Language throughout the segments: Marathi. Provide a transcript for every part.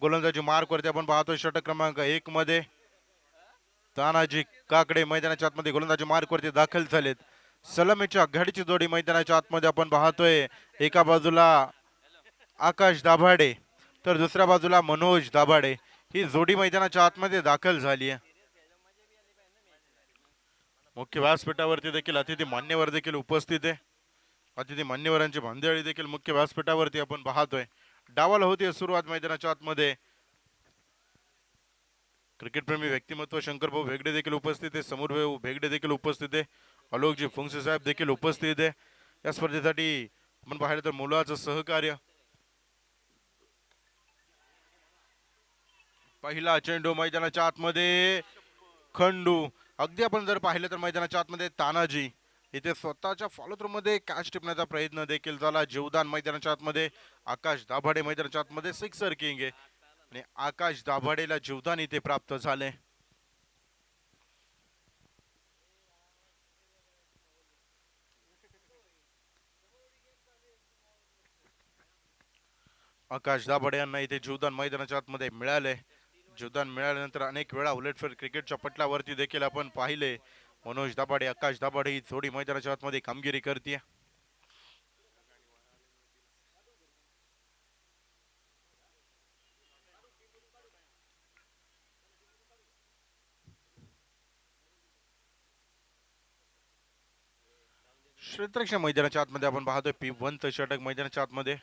गोलंदाजी मार्क वरती आपण पाहतोय षटक क्रमांक 1 मध्ये तानाजी काकडे मैदानाच्या आतमध्ये गोलंदाजी मार्क वरती दाखल झालेत. सलामीच्या घडीची जोडी मैदानाच्या आतमध्ये आपण पाहतोय. एका बाजूला आकाश दाभाडे तर दुसऱ्या बाजूला मनोज दाभाडे ही जोडी मैदानाच्या आतमध्ये दाखल झाली आहे. मुख्य व्यासपीठावरती देखील अतिथी मान्यवर देखील उपस्थित आहे. अतिथी मान्यवरांची भांदेळी देखील मुख्य व्यासपीठावरती आपण पाहतोय. डावाला होती सुरुवात मैदानाच्या आतमध्ये. क्रिकेटप्रेमी व्यक्तिमत्व शंकरभाऊ भेगडे देखील उपस्थित आहे. समोर भेगडे देखील उपस्थित आहे. अलोकजी फुंगसे साहेब देखील उपस्थित आहे. या स्पर्धेसाठी आपण पाहिलं तर मुलाचं सहकार्य. पहिला चेंडू मैदानाच्या आतमध्ये खंडू. अगदी आपण जर पाहिलं तर मैदानाच्या आतमध्ये तानाजी इथे स्वतःच्या फॉलो थ्रू मध्ये कॅच टिपण्याचा प्रयत्न देखील झाला. जीवदान मैदानाच्या आतमध्ये आकाश दाभाडे मैदानाच्या आतमध्ये सिक्सर किंग आहे आणि आकाश दाभाडेला जीवदान इथे प्राप्त झाले. आकाश दाभाडे यांना इथे जीवदान मैदानाच्या आतमध्ये मिळाले. जीवदान मिळाल्यानंतर अनेक वेळा उलटफेर क्रिकेटच्या पटलावरती देखील आपण पाहिले मनोज दाभाडे आकाश दाभाडे ही जोडी मैदानाच्या आतमध्ये कामगिरी करते. क्षेत्ररक्षण मैदानाच्या आतमध्ये आपण पाहतोय P1 षटक मैदानाच्या आतमध्ये.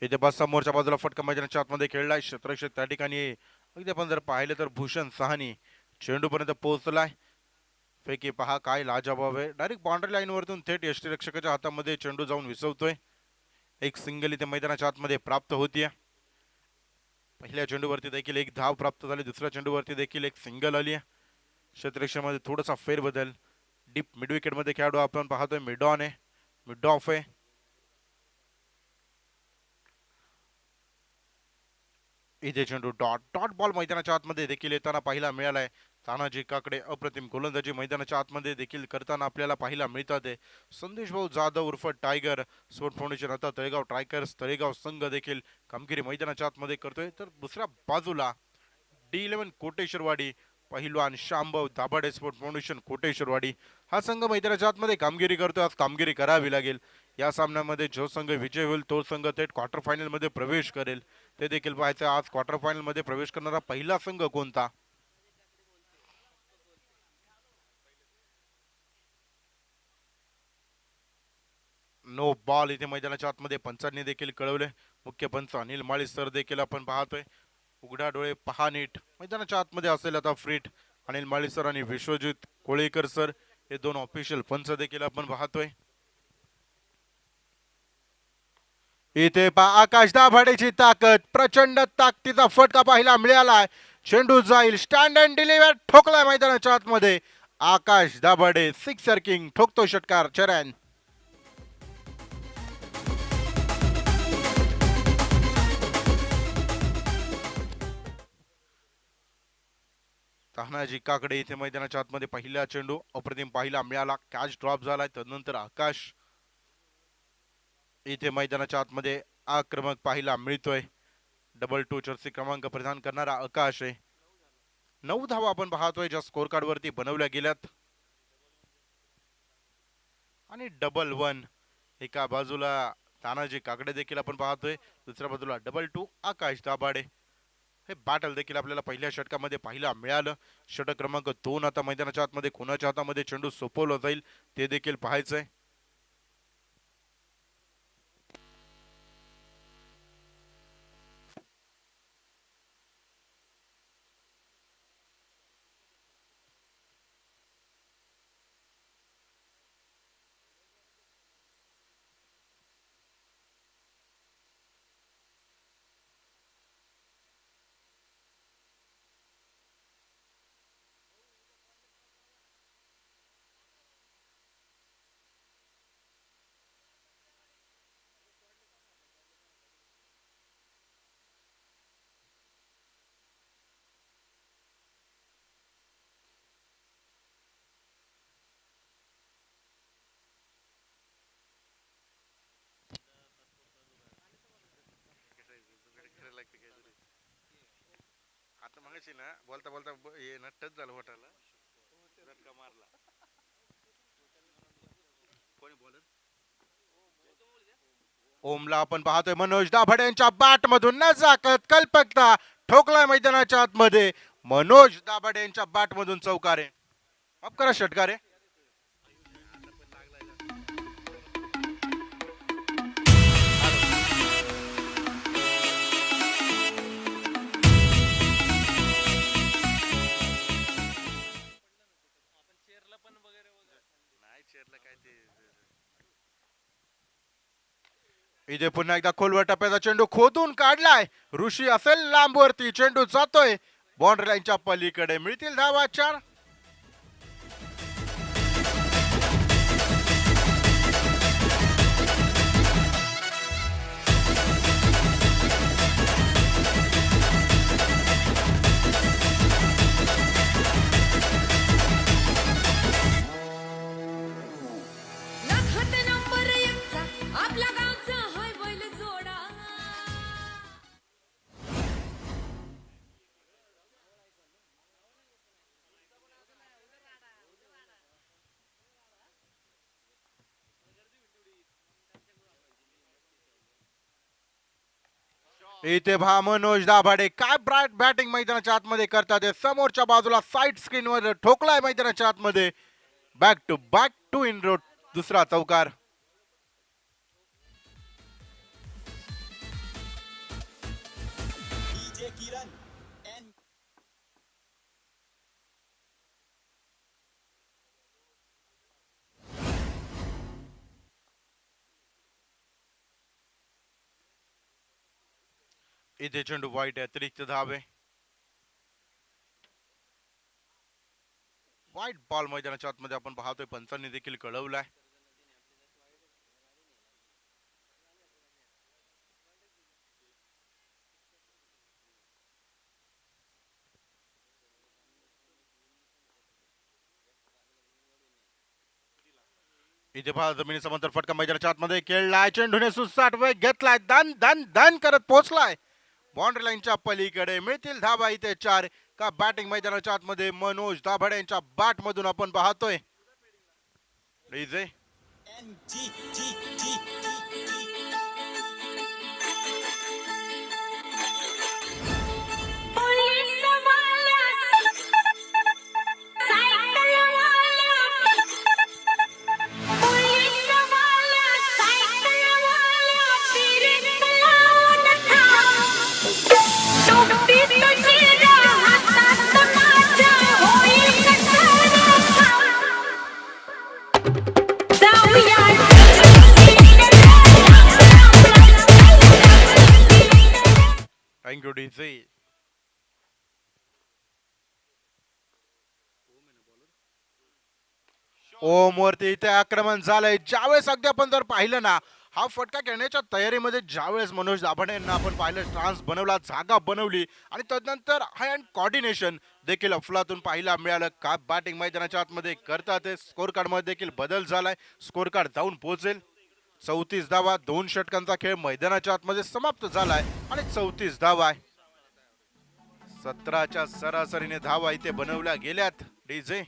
इथे बस समोरच्या बाजूला फटका मैदानाच्या आतमध्ये खेळलाय. क्षेत्ररक्षक त्या ठिकाणी अगदी आपण जर पाहिलं तर भूषण साहनी चेंडू पर्यंत पोहोचलाय. पैकी पहा काय लाजवाब आहे. डायरेक्ट बाउंड्री लाईन वरतून थेट यष्टीरक्षकाच्या हातामध्ये चेंडू जाऊन विसवतोय. एक सिंगल इथे मैदानाच्या आतमध्ये प्राप्त होतीये. पहिल्या चेंडूवरती देखील एक धाव प्राप्त झाली. दुसऱ्या चेंडूवरती देखील एक सिंगल आली आहे. क्षेत्ररक्षणामध्ये थोडासा फेरबदल. डीप मिड विकेट मध्ये खेळाडू आपण पाहतोय मिड ऑन आहे, मिड ऑफ आहे. इथे चेंडू डॉट डॉट बॉल मैदानाच्या आतमध्ये देखील येताना पाहायला मिळालाय. तानाजी काकडे अप्रतिम गोलंदाजी मैदानाच्या आतमध्ये देखील करताना आपल्याला पाहायला मिळतात. संदेश भाऊ जाधव उर्फ टायगर स्पोर्ट फाउंडेशन आता तळेगाव ट्रायकर्स तळेगाव संघ देखील कामगिरी मैदानाच्या आतमध्ये करतोय. तर दुसऱ्या बाजूला D11 Koteshwarwadi पहिलवान शांभव Dabhade sport foundation कोटेश्वरवाडी हा संघ मैदानाच्या आतमध्ये कामगिरी करतोय. आज कामगिरी करावी लागेल. या सामन्यामध्ये जो संघ विजय होईल तो संघ थेट क्वार्टर फायनल मध्ये प्रवेश करेल. ते देखील पाहायचं आज क्वार्टर फायनल मध्ये प्रवेश करणारा पहिला संघ कोणता. नो बॉल इथे मैदानाच्या आतमध्ये पंचांनी देखील कळवले. मुख्य पंच अनिल माळी सर देखील आपण पाहतोय. उघडा डोळे पहा नीट. मैदानाच्या आतमध्ये असेल आता फ्रीट अनिल माळी सर आणि विश्वजित कोळेकर सर हे दोन ऑफिशियल पंच देखील आपण पाहतोय. इथे आकाश दाभाडेची ताकद प्रचंड ताकदीचा फटका पाहायला मिळालाय. चेंडू जाईल स्टँड अँड डिलिव्हर ठोकलाय मैदानाच्या आतमध्ये. आकाश दाभाडे सिक्सर किंग ठोकतो षटकार चरण. तानाजी काकडे इथे मैदानाच्या आतमध्ये पहिला चेंडू अप्रतिम पाहायला मिळाला. कॅच ड्रॉप झालाय. तदनंतर आकाश इथे मैदानाच्या आतमध्ये आक्रमक पाहायला मिळतोय. डबल टू जर्सी क्रमांक प्रदान करणारा आकाश आहे. 9 धावा आपण पाहतोय ज्या स्कोर कार्ड वरती बनवल्या गेल्यात आणि डबल 1 एका बाजूला तानाजी काकडे देखील आपण पाहतोय. दुसऱ्या बाजूला डबल 2 आकाश दाभाडे. हे बॅटल देखील आपल्याला पहिल्या षटकामध्ये पाहायला मिळालं. षटक क्रमांक 2 आता मैदानाच्या आतमध्ये कोणाच्या हातामध्ये चेंडू सोपवला जाईल ते देखील पाहायचंय. मगाशी ना बोलता बोलता हे ना टच झालं होटाला झटका मारला. कोणी बॉलर ओमला आपण पाहतोय मनोज दाभाडे यांच्या बॅट मधून नजाकत कल्पकता ठोकलाय मैदानाच्या आतमध्ये. मनोज दाभाडे यांच्या बॅट मधून चौकारे. माफ करा षटकारे. इथे पुन्हा एकदा खोलवर टप्प्याचा चेंडू खोदून काढलाय. ऋषी असेल लांबवरती. चेंडू जातोय बाउंड्री लाईनच्या पलीकडे. मिळतील धावा 4. इथे पहा मनोज दाभाडे काय ब्राईट बॅटिंग मैदानाच्या आतमध्ये करतात. समोरच्या बाजूला साईड स्क्रीन वर ठोकलाय मैदानाच्या आतमध्ये. Back to back 2 in row. दुसरा चौकार. इथे चेंडू वाईट आहे. अतिरिक्त धावे. वाईट बॉल मैदानाच्या आतमध्ये आपण पाहतोय. पंचांनी देखील कळवलाय. इथे पहा जमिनी समांतर फटका मैदानाच्या आतमध्ये खेळलाय. चेंडूने सुसाट वेग घेतलाय. दन दन दन करत पोहोचलाय बाउंड्री लाईनच्या पलीकडे. मिळतील धावा इथे 4. का बॅटिंग मैदानाच्या आतमध्ये मनोज दाभाडे यांच्या बॅट मधून आपण पाहतोय. DJ thank you DJ. Om वरती इथे आक्रमण झालंय. ज्यावेळेस अगदी आपण जर पाहिलं ना हा फटका खेळण्याच्या तयारीमध्ये ज्यावेळेस मनोज दाभाडे यांना आपण पाहिलं ट्रान्स बनवला, जागा बनवली आणि तदनंतर हँड कोऑर्डिनेशन देखील अफलातून पाहायला मिळालं. का बॅटिंग मैदानाच्या आतमध्ये करतात. स्कोर कार्ड मध्ये देखील बदल झालाय. स्कोर कार्ड जाऊन पोहोचेल 34 धावा. 2 षटकांचा खेळ मैदानाच्या आतमध्ये समाप्त झालाय आणि 34 धावा आहे. 17च्या सरासरीने धावा इथे बनवल्या गेल्यात. DJ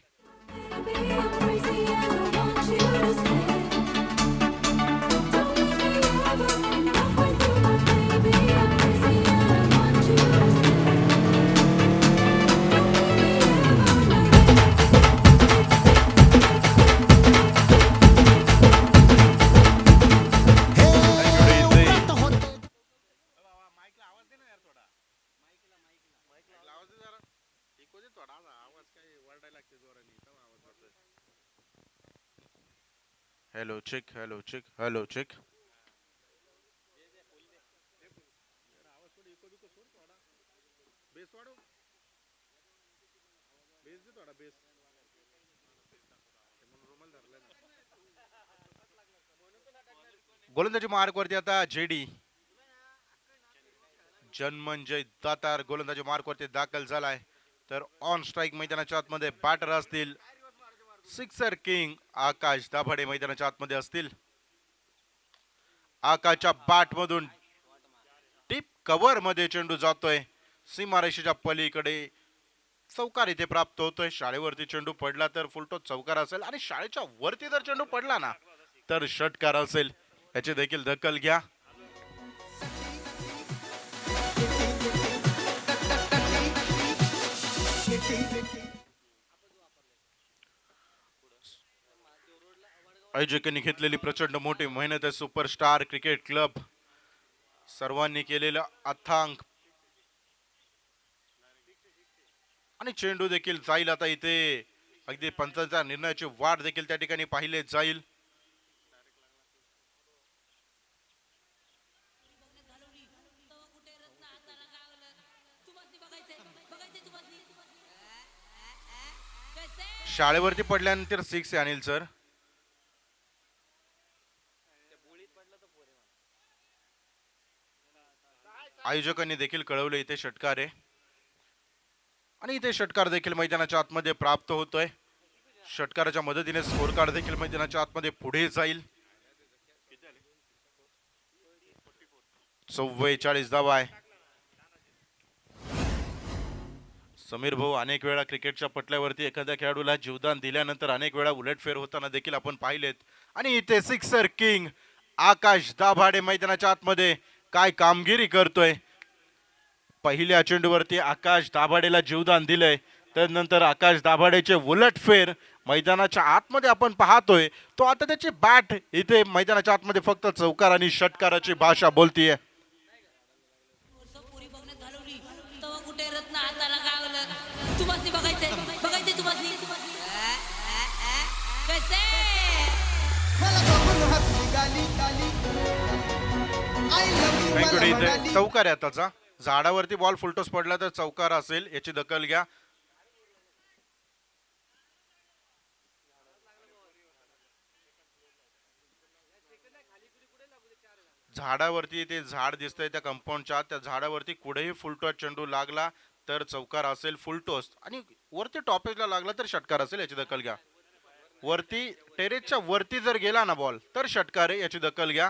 hello check hello check hello check. गोलंदाजी मार्क वरती आता जेडी जन्मंजय दातार गोलंदाजी मार्क वरती दाखल झालाय. तर ऑन स्ट्राइक मैदानाच्या आतमध्ये बॅटर असतील सिक्सर किंग आकाश दाभाडे मैदानाच्या आतमध्ये असतील. आकाशच्या बॅट मधून डीप कव्हर मध्ये चेंडू जातोय सीमारेषेच्या पलीकडे. चौकार इथे प्राप्त होतोय. शाळेवरती चेंडू पडला तर फुलटॉस चौकार असेल आणि शाळेच्या वरती जर चेंडू पडला ना तर षटकार असेल. याची देखील दखल घ्या. आयोजकांनी घेतलेली प्रचंड मोठी मेहनत आहे. सुपरस्टार क्रिकेट क्लब सर्वांनी केलेला अथांग आणि चेंडू देखील जाईल आता इथे. अगदी पंचांच्या निर्णयाची वाट देखील त्या ठिकाणी पाहिले जाईल. शाळेवरती पडल्यानंतर 6 अनिल सर. आयोजकांनी देखील कळवले इथे षटकार आहे आणि इथे षटकार देखील मैदानाच्या आतमध्ये प्राप्त होतोय. षटकाराच्या मदतीने स्कोर कार्ड देखील मैदानाच्या आतमध्ये पुढे जाईल. 44 धावा आहे. समीर भाऊ, अनेक वेळा क्रिकेटच्या पटल्यावरती एखाद्या खेळाडूला जीवदान दिल्यानंतर अनेक वेळा उलटफेर होताना देखील आपण पाहिलेत. आणि इथे सिक्सर किंग आकाश दाभाडे मैदानाच्या आतमध्ये काय कामगिरी करतोय. पहिल्या चेंडूवरती आकाश दाभाडेला जीवदान दिलंय. त्यानंतर आकाश दाभाडेचे उलटफेर मैदानाच्या आतमध्ये आपण पाहतोय. तो आता त्याची बॅट इथे मैदानाच्या आतमध्ये फक्त चौकार आणि षटकाराची भाषा बोलतीये. इथे चौकार आहे त्याचा. झाडावरती बॉल फुलटॉस पडला तर चौकार असेल. याची दखल घ्या. झाडावरती ते झाड दिसतंय त्या कंपाऊंडच्या, त्या झाडावरती कुठेही फुलटॉस चेंडू लागला तर चौकार असेल फुलटॉस, आणि वरती टॉपेजला लागला तर षटकार असेल. याची दखल घ्या. वरती टेरेसच्या वरती जर गेला ना बॉल तर षटकार आहे. याची दखल घ्या.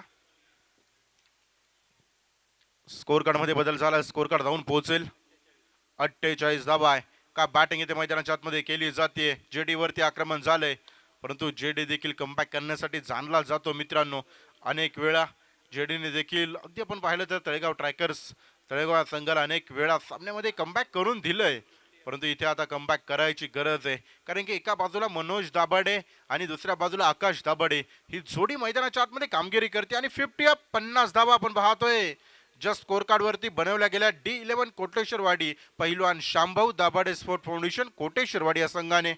स्कोर कार्ड मध्ये बदल झाला. स्कोर कार्ड जाऊन पोहोचेल. 48 धावा आहे. का बॅटिंग इथे मैदानाच्या आतमध्ये केली जाते. जेडी वरती आक्रमण झालंय परंतु जेडी देखील कमबॅक करण्यासाठी जाणला जातो मित्रांनो. अनेक वेळा जेडीने देखील अगदी आपण पाहिलं तर तळेगाव संघाला अनेक वेळा सामन्यामध्ये कमबॅक करून दिलंय. परंतु इथे आता कमबॅक करायची गरज आहे. कारण की एका बाजूला मनोज दाभाडे आणि दुसऱ्या बाजूला आकाश दाभाडे ही जोडी मैदानाच्या आतमध्ये कामगिरी करते. आणि 50 धावा आपण पाहतोय. जस्ट स्कोर कार्ड वरती बनवल्या गेल्या D11 कोटेश्वरवाडी पहिलवान शांभाऊ दाभाडे स्पोर्ट फाउंडेशन कोटेश्वरवाडी या संघाने.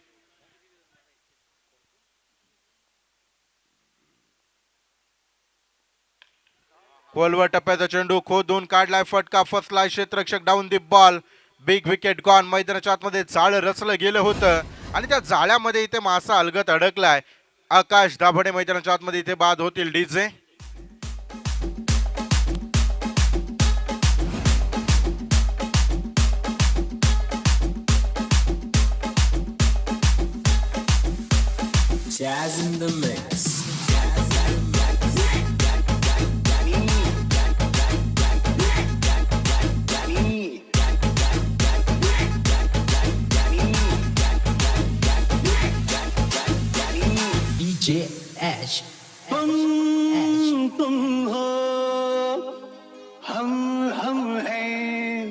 खोलवर टप्प्याचा चेंडू खोदून काढलाय. फटका फसलाय. क्षेत्ररक्षक down the ball. Big wicket gone. मैदानाच्या आतमध्ये जाळ रचलं गेलं होतं आणि त्या जाळ्यामध्ये इथे मासा अलगत अडकलाय. आकाश दाभाडे मैदानाच्या आतमध्ये इथे बाद होतील. DJ Jazz in the mix. DJ Ash. तुम हो हम हैं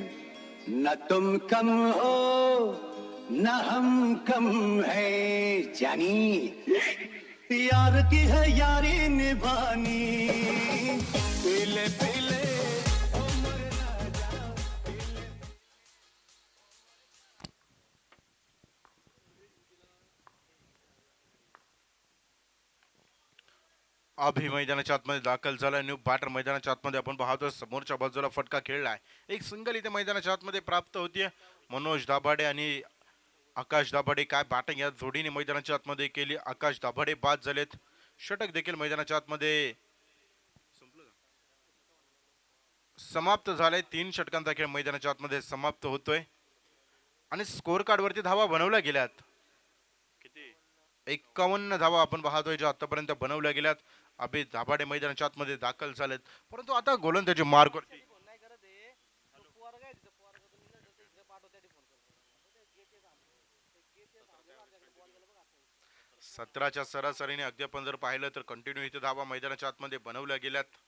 न तुम कम हो न हम कम है जानी यार की है यारी निभानी पीले पीले अभि मैदानाच्या आतमध्ये दाखल झाला. न्यू बॅटर मैदानाच्या आतमध्ये आपण पाहतो. समोरच्या बाजूला फटका खेळलाय. एक सिंगल इथे मैदानाच्या आतमध्ये प्राप्त होतीये. मनोज दाभाडे आणि आकाश दाभाडे काय बॅटिंग या जोडीने मैदानाच्या आतमध्ये केली. आकाश दाभाडे बाद झालेत. षटक देखील मैदानाच्या आतमध्ये समाप्त झाले. 3 षटकांचा खेळ मैदानाच्या आतमध्ये समाप्त होतोय आणि स्कोर कार्ड वरती धावा बनवल्या गेल्यात. 51 धावा आपण पाहतोय ज्या आतापर्यंत बनवल्या गेल्यात. अभि दाभाडे मैदानाच्या आतमध्ये दाखल झालेत परंतु आता गोलंदाजी मार्ग वरती 17च्या सरासरीने अगदी आपण जर पाहिलं तर कंटिन्यू इथे धावा मैदानाच्या आतमध्ये बनवल्या गेल्यात.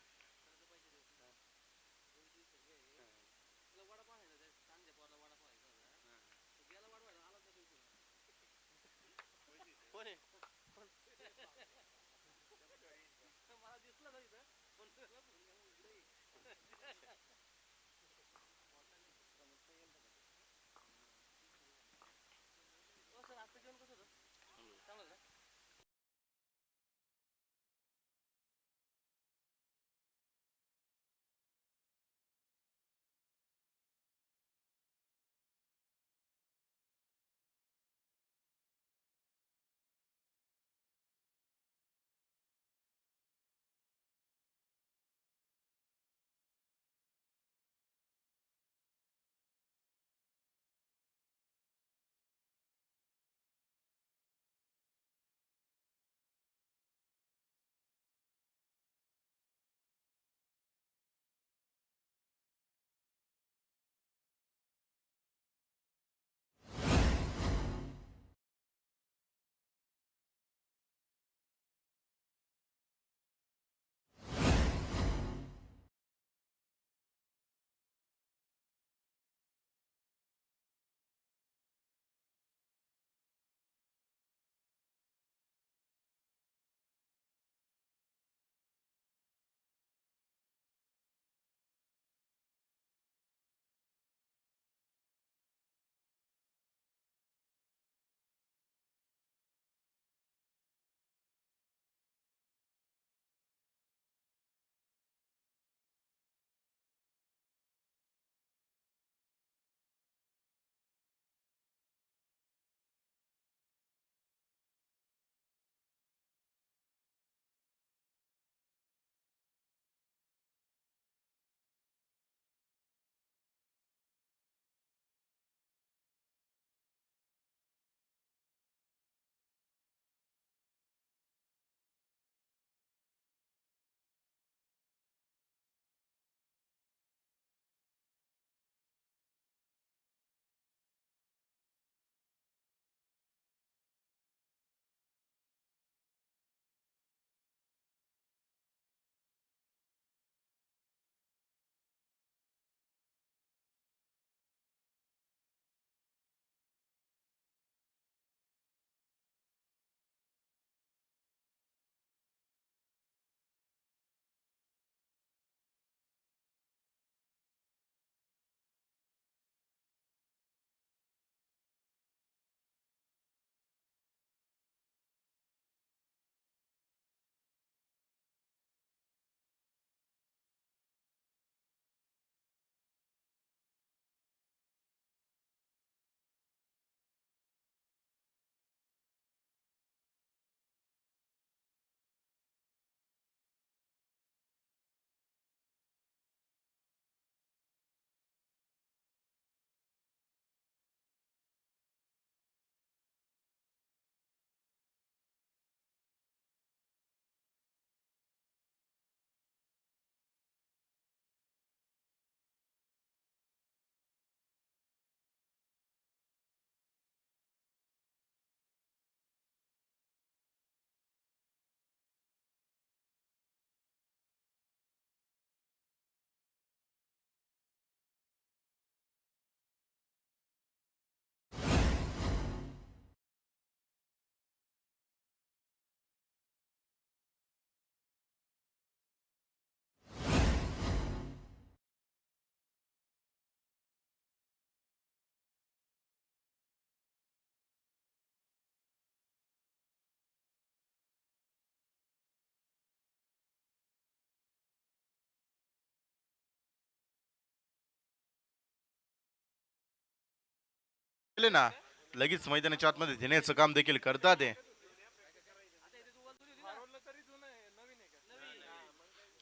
केले ना लगेच मैदानाच्या आतमध्ये देण्याचं काम देखील करतात ते.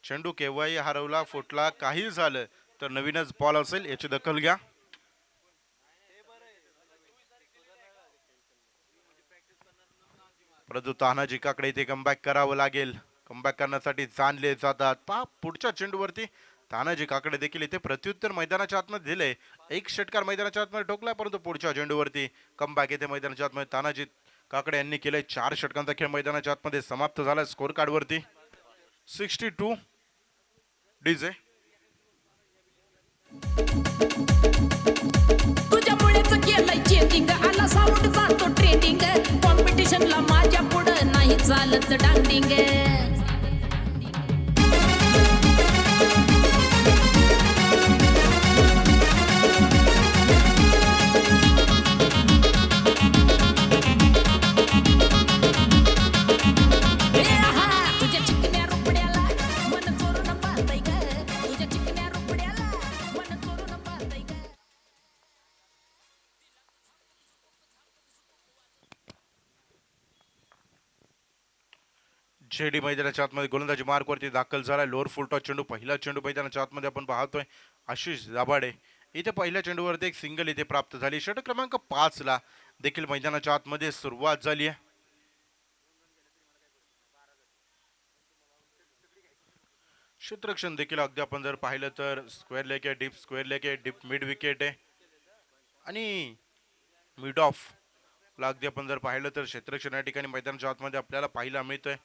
चेंडू केव्हाही हरवला फुटला काही झालं तर नवीनच बॉल असेल याची दखल घ्या. परंतु तानाजीकाकडे इथे कमबॅक करावं लागेल. कमबॅक करण्यासाठी जाणले जातात. पुढच्या चेंडूवरती तानाजी काकडे देखील इथे प्रत्युत्तर मैदानाच्या आतमध्ये दिले. एक षटकार मैदानाच्या आतमध्ये ठोकला, परंतु पुढच्या चेंडूवरती कमबॅक येते मैदानाच्या आतमध्ये. तानाजी काकडे यांनी केले. 4 षटकांचा खेळ मैदानाच्या आतमध्ये समाप्त झाला. स्कोर कार्ड वरती 62 डीजे. तुझ्यामुळेच केलंय चेंजिंग, आला साऊंड जातो ट्रेंडिंग, कॉम्पिटिशनला माझ्या पुढं नाही चालत डांडिंग. तुझ्या चिकन्या रुपड्याला मन चोरून पाहतय ग, तुझ्या चिकन्या रुपड्याला मन चोरून पाहतय ग. जेडी मैदानाच्या आतमध्ये गोलंदाजी मार्क वरती दाखल झाला. लोअर फुल टॉस चेंडू, पहिला चेंडू मैदानाच्या आतमध्ये आपण पाहतोय. आशिष दाभाडे इथे पहिल्या चेंडूवरती एक सिंगल इथे प्राप्त झाली. षटक क्रमांक 5 ला देखील मैदानाच्या आतमध्ये सुरुवात झाली आहे. क्षेत्ररक्षण देखील अगदी आपण जर पाहिलं तर स्क्वेअर लेग आहे, डीप स्क्वेअर लेग आहे, डीप मिड विकेट आहे आणि मिड ऑफ ला अगदी आपण जर पाहिलं तर क्षेत्ररक्षण या ठिकाणी मैदानाच्या आतमध्ये आपल्याला पाहायला मिळतंय.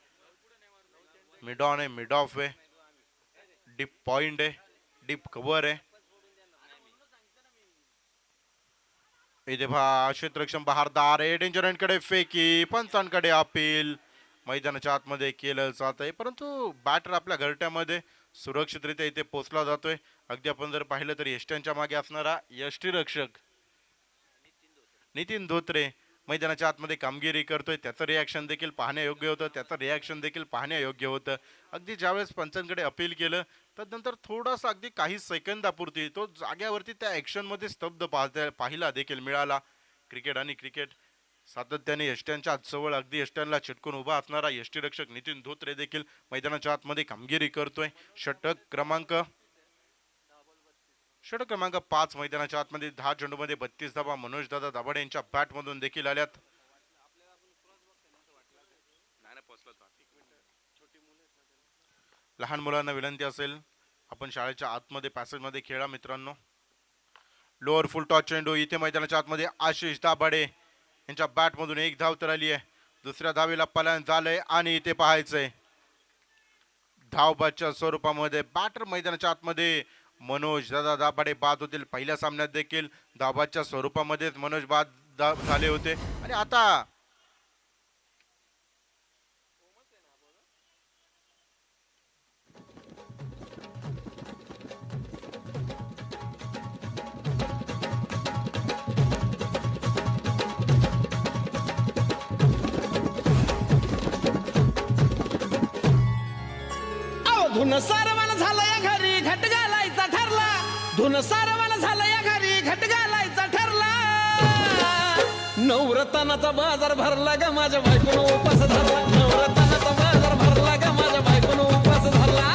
मिड ऑन आहे, मिड ऑफ आहे, डीप पॉइंट आहे, डीप कव्हर आहे. इथे क्षेत्ररक्षण बहारदार आहे, डेंजर एंडकडे फेकी, पंचांकडे अपील मैदानाच्या आतमध्ये केलं जात आहे, परंतु बॅटर आपल्या घरट्यामध्ये सुरक्षितरित्या इथे पोहोचला जातोय. अगदी आपण जर पाहिलं तर यष्ट्यांच्या मागे असणारा यष्टीरक्षक नितीन धोत्रे मैदानाच्या आतमध्ये कामगिरी करतोय. त्याचं रिॲक्शन देखील पाहण्यायोग्य होतं, त्याचं रिॲक्शन देखील पाहण्यायोग्य होतं. अगदी ज्यावेळेस पंचांकडे अपील केलं त्यानंतर थोडासा अगदी काही सेकंदापुरती तो जाग्यावरती त्या ॲक्शनमध्ये स्तब्ध पाहिला देखील मिळाला. क्रिकेट आणि क्रिकेट सातत्याने यष्ट्यांच्या जवळ अगदी यष्ट्यांना चिटकून उभा असणारा यष्टीरक्षक नितीन धोत्रे देखील मैदानाच्या आतमध्ये कामगिरी करतोय. षटक क्रमांक 5 मैदानाच्या आतमध्ये 10 चेंडूमध्ये 32 धावा मनोज दादा दाभाडे यांच्या बॅट मधून देखील आल्यात. लहान मुलांना विनंती असेल आपण शाळेच्या आतमध्ये पॅसेज मध्ये खेळा मित्रांनो. लोअर फुल टॉस चेंडू इथे मैदानाच्या आतमध्ये आशिष दाभाडे यांच्या बॅट मधून एक धाव तर आली आहे. दुसऱ्या धावेला पलायन झालंय आणि इथे पाहायचंय धावबादच्या स्वरूपामध्ये बॅटर मैदानाच्या आतमध्ये मनोज दादा दाभाडे बाद होतील. पहिल्या सामन्यात देखील धावबादच्या स्वरूपामध्येच मनोज बाद झाले होते आणि आता धुन सारवाला झाला या घरी घट घालायचा ठरला, धुन सारवाला झाला या घरी घट घालायचा ठरला. नवरत्नाचा बाजार भरला ग माझ्या बायकोनं उपास धरला, नवरत्नाचा बाजार भरला ग माझ्या बायकोनं उपास धरला.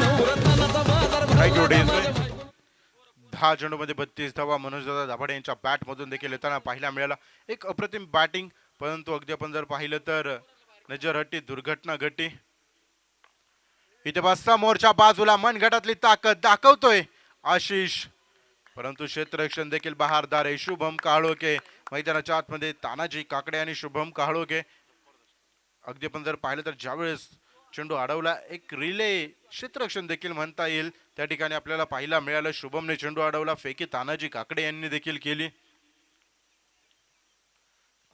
नवरत्नाचा बाजार भरला 10 चेंडूमध्ये 32 धावा मनोजदादा दाभाडे यांच्या बॅट मधून देखील येताना पाहायला मिळाला. एक अप्रतिम बॅटिंग, परंतु अगदी आपण जर पाहिलं तर नजरहट्टी दुर्घटना घटी. इथे बसता मोर्चा बाजूला मनगटातली ताकद दाखवतोय आशिष, परंतु क्षेत्ररक्षण देखील बहारदार आहे. शुभम काळोखे मैदानाच्या आतमध्ये तानाजी काकडे आणि शुभम काळोखे. अगदी आपण जर पाहिलं तर ज्यावेळेस चेंडू अडवला एक रिले क्षेत्ररक्षण देखील म्हणता येईल त्या ठिकाणी आपल्याला पाहायला मिळालं. शुभमने चेंडू अडवला, फेकी तानाजी काकडे यांनी देखील केली.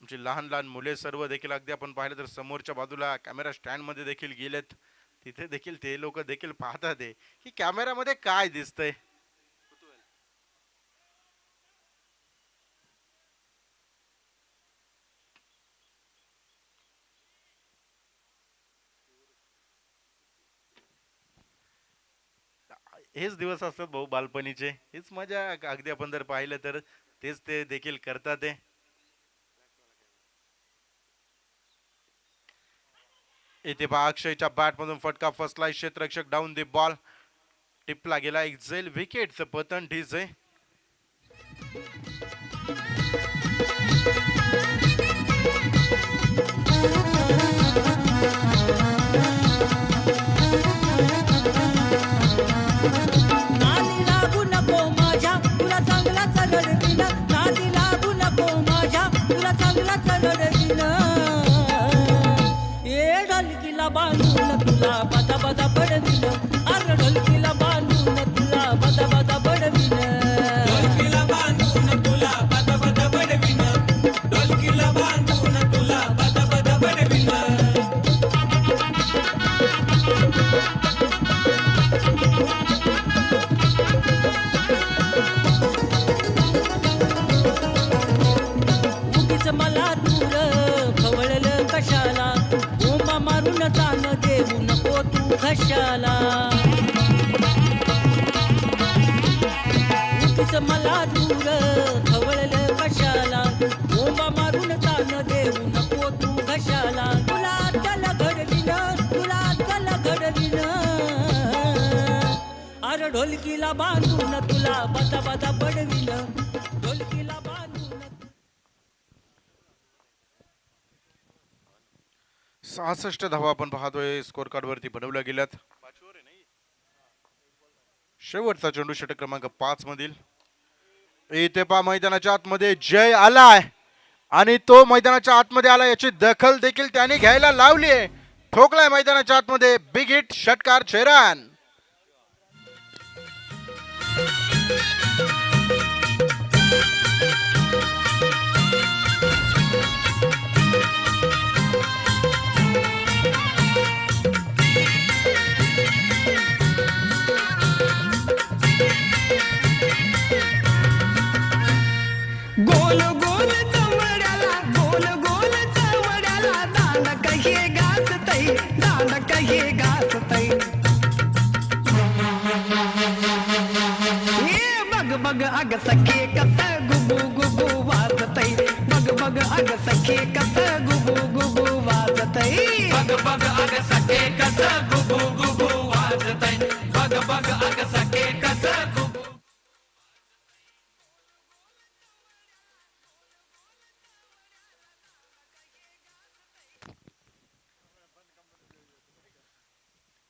आमची लहान लहान मुले सर्व देखील अगदी आपण पाहिलं तर समोरच्या बाजूला कॅमेरा स्टँड मध्ये देखील गेलेत. तिथे देखील ते लोक देखील पाहतात की कॅमेरामध्ये काय दिसतंय. हेच दिवस असतात भाऊ बालपणीचे, हेच मजा. अगदी आपण जर पाहिलं तर तेच ते देखील करतात. इथे पहा अक्षयच्या बॅट मधून फटका फसलाय. क्षेत्ररक्षक डाऊन दी बॉल टिपला गेला. एक झेल विकेटचं पतन ढीज आहे. बांधून तुला बदा बदा बडविन अरे ढोलकीला बांधून तुला बदा बदा बडविन ढोलकीला बांधून तुला बदा बदा बडविन ढोलकीला बांधून तुला बदा बदा बडविन उगीच मला दूर खवळलं कशाला ओंबा मारून तान देऊ नको तू कशाला उगीच मला दूर खवळलं कशाला ओंबा मारून तान देऊ नको तू कशाला तुला त्याला घडविन तुला त्याला घडविन अरे ढोलकीला बांधून तुला बदा बदा बडविन ढोलकीला बांधून 66 धावा आपण पाहतोय स्कोर कार्ड वरती बनवल्या गेल्यात. शेवटचा चेंडू षटक क्रमांक 5 मधील इथे पा मैदानाच्या आतमध्ये जय आलाय आणि तो मैदानाच्या आतमध्ये आला याची दखल देखील त्याने घ्यायला लावली आहे. ठोकलाय मैदानाच्या आतमध्ये बिग हिट षटकार चेरान. गोल गोल चमड्याला गोल गोल चमड्याला दांड कहे घासतई दांड कहे घासतई ये बग बग अग सखे कस गुबू गुबू वाजतई बग बग अग सखे कस गुबू गुबू वाजतई बग बग अग सखे कस गुबू गुबू वाजतई बग बग अग सखे कस गुबू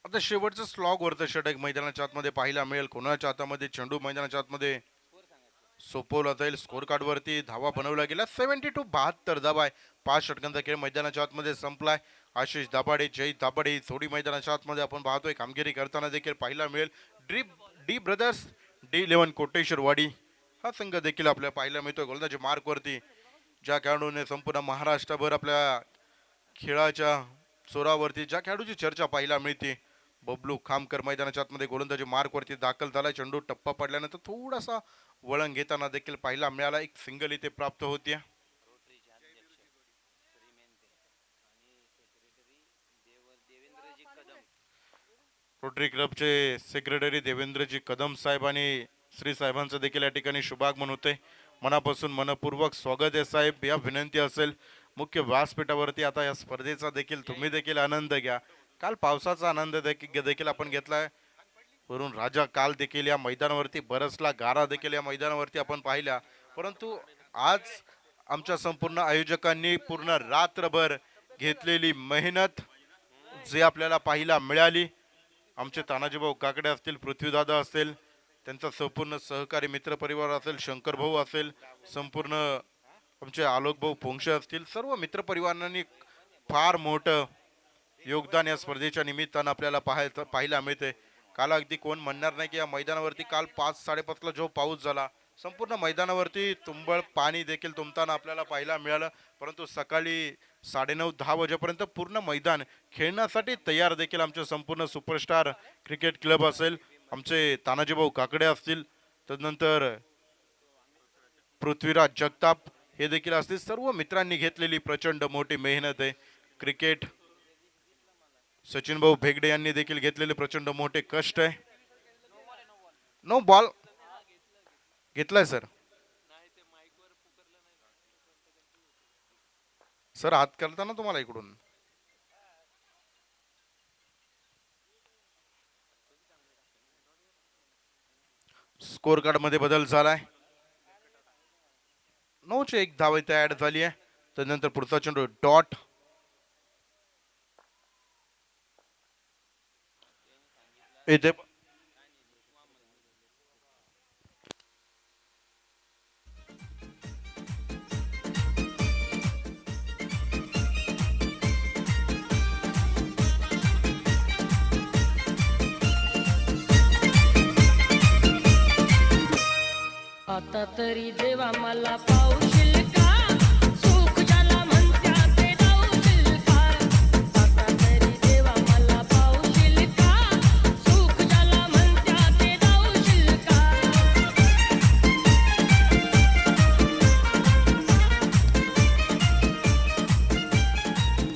आता शेवटचं स्लॉग वरचं षटक मैदानाच्या आतमध्ये पाहायला मिळेल. कोणाच्या हातामध्ये चेंडू मैदानाच्या आतमध्ये सोपवला जाईल. स्कोर कार्ड वरती धावा बनवल्या गेल्या 72 धावा आहे. 5 षटकांचा खेळ मैदानाच्या आतमध्ये संपलाय. आशिष दाभाडे जय दाभाडे थोडी मैदानाच्या आतमध्ये आपण पाहतोय कामगिरी करताना देखील पाहायला मिळेल. डी ब्रदर्स D11 कोटेश्वरवाडी हा संघ देखील आपल्याला पाहायला मिळतोय. गोलंदाजी मार्क वरती ज्या खेळाडूने संपूर्ण महाराष्ट्रभर आपल्या खेळाच्या चोरावरती ज्या खेळाडूची चर्चा पाहायला मिळते बबलू खामकर मैदानाच्या आतमध्ये गोलंदाजी मार्क वरती दाखल झाला. चेंडू टप्पा पडल्यानंतर थोडासा वळण घेताना देखील पाहायला मिळाला. एक सिंगल इथे प्राप्त होते. रोटरी क्लबचे सेक्रेटरी देवेंद्रजी कदम साहेब आणि श्री साहेबांचं देखील या ठिकाणी शुभागमन होते. मनापासून मनपूर्वक स्वागत आहे साहेब. या विनंती असेल मुख्य व्यासपीठावरती आता या स्पर्धेचा देखील तुम्ही देखील आनंद घ्या. काल पावसाचा आनंद देखील आपण घेतलाय. वरून राजा काल देखील या मैदानावरती बरसला. गारा देखील या मैदानावरती आपण पाहिल्या. परंतु आज आमच्या संपूर्ण आयोजकांनी पूर्ण रात्रभर घेतलेली मेहनत जे आपल्याला पाहायला मिळाली. आमचे तानाजीभाऊ काकडे असतील, पृथ्वीदादा असेल, त्यांचा संपूर्ण सहकारी मित्रपरिवार असेल, शंकर भाऊ असेल, संपूर्ण आमचे आलोक भाऊ पोंक्षे असतील, सर्व मित्रपरिवारांनी फार मोठं योगदान या स्पर्धेच्या निमित्तानं आपल्याला पाहायला मिळते. काल अगदी कोण म्हणणार नाही की या मैदानावरती काल 5-5:30 ला जो पाऊस झाला संपूर्ण मैदानावरती तुंबळ पाणी देखील तुंबताना आपल्याला पाहायला मिळालं. परंतु सकाळी 9:30-10 वाजेपर्यंत पूर्ण मैदान खेळण्यासाठी तयार देखील आमचे संपूर्ण सुपरस्टार क्रिकेट क्लब असेल, आमचे तानाजीभाऊ काकडे असतील, तदनंतर पृथ्वीराज जगताप हे देखील असतील. सर्व मित्रांनी घेतलेली प्रचंड मोठी मेहनत आहे. क्रिकेट सचिन भाऊ भेगडे यांनी देखील घेतलेले प्रचंड मोठे कष्ट आहे. नो बॉल घेतलाय सर. सर हात करता ना तुम्हाला इकडून. स्कोर कार्ड मध्ये बदल झालाय. 9ची 1 धाव इथे ऍड झाली आहे. त्यानंतर पुढचा चेंडू डॉट. इथे आता तरी देवा मला पावशील का सुख ज्याला म्हणत्या ते दावशील का आता तरी देवा मला पावशील का सुख ज्याला म्हणत्या ते दावशील का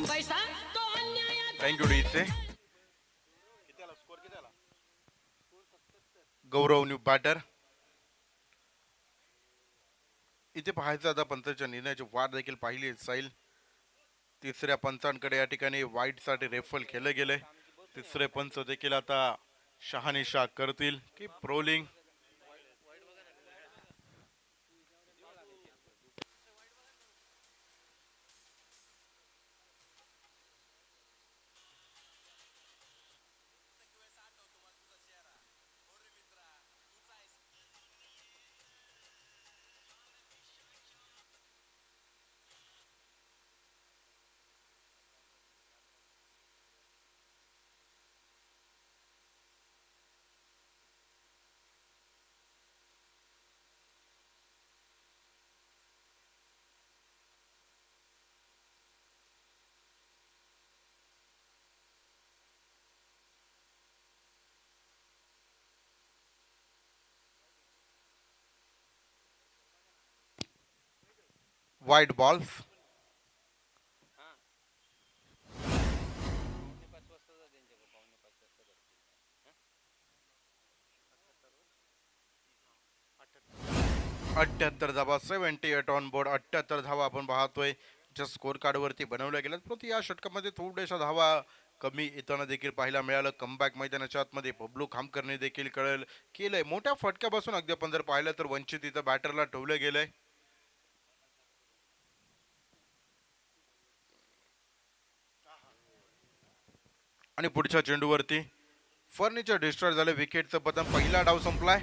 पैसा तो अन्यायाचा थँक्यू डीचे गौरव न्यू बॅटर. इथे पाहायचं आता पंचाच्या निर्णयाची वाट देखील पाहिली जाईल. तिसऱ्या पंचांकडे या ठिकाणी वाईट साठी रेफल केले गेले. तिसरे पंच देखील आता शहानिशा करतील की प्रोलिंग. white balls. अठ्ठ्याहत्तर धावा 78 ऑन बोर्ड. 78 धावा आपण पाहतोय ज्या स्कोर कार्ड वरती बनवल्या गेल्यात. परंतु या षटकामध्ये थोड्याशा धावा कमी येताना देखील पाहायला मिळालं. कमबॅक मैदानाच्या आतमध्ये बबलू खामकरने देखील केलंय. मोठ्या फटक्यापासून अगदी आपण जर पाहिलं तर वंचित इथं बॅटरला ठेवलं गेलंय. आणि पुढच्या चेंडूवरती फर्निचर डिस्ट्रॉय झाले. विकेटचं पतन. पहिला डाव संपलाय.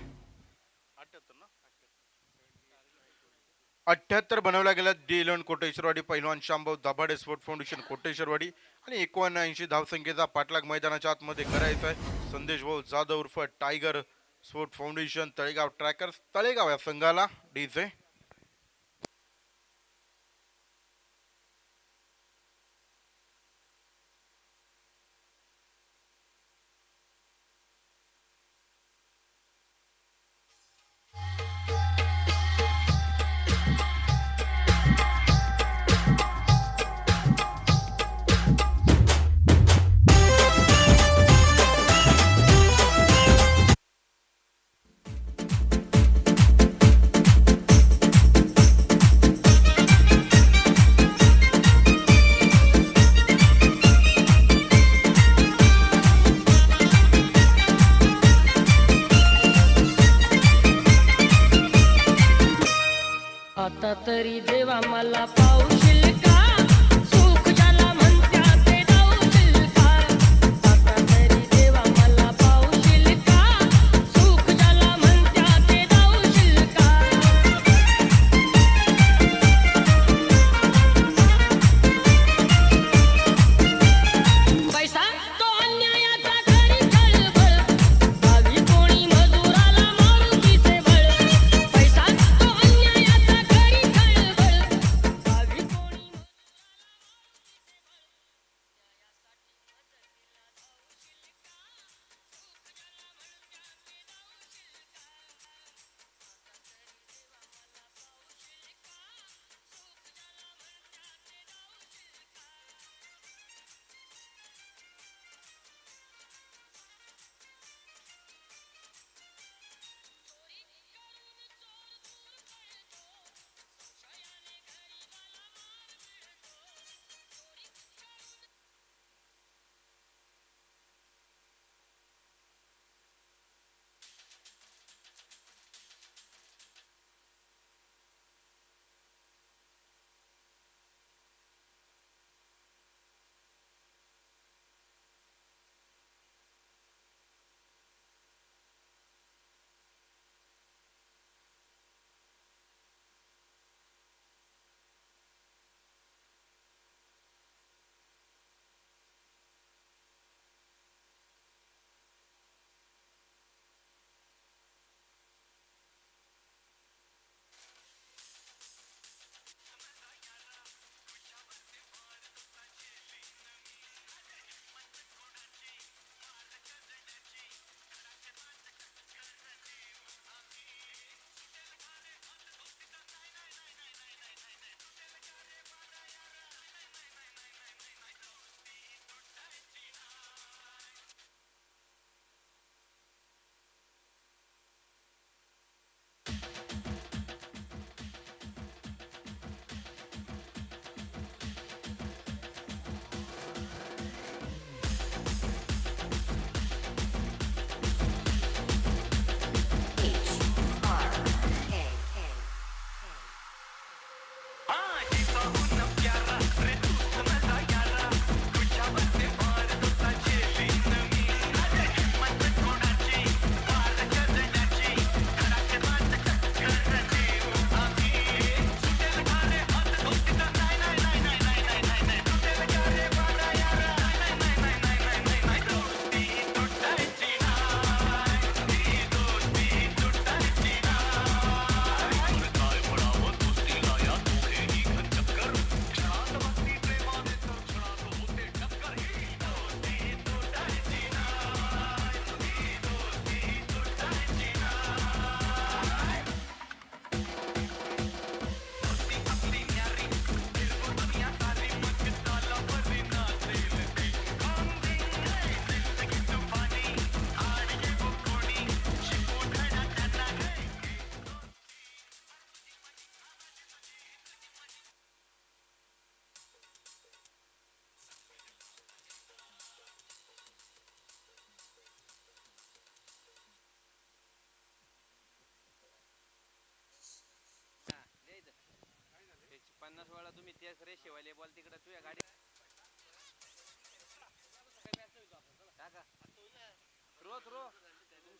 78 बनवल्या गेल्या. डी11 कोटेश्वरवाडी पहिलवान शांभाऊ दाभाडे स्पोर्ट फाउंडेशन कोटेश्वरवाडी आणि 79 धावसंख्येचा पाठलाग मैदानाच्या आतमध्ये करायचा आहे. संदेश भाऊ जाधव उर्फ tiger sport foundation Talegaon trackers Talegaon या संघाला डीजे.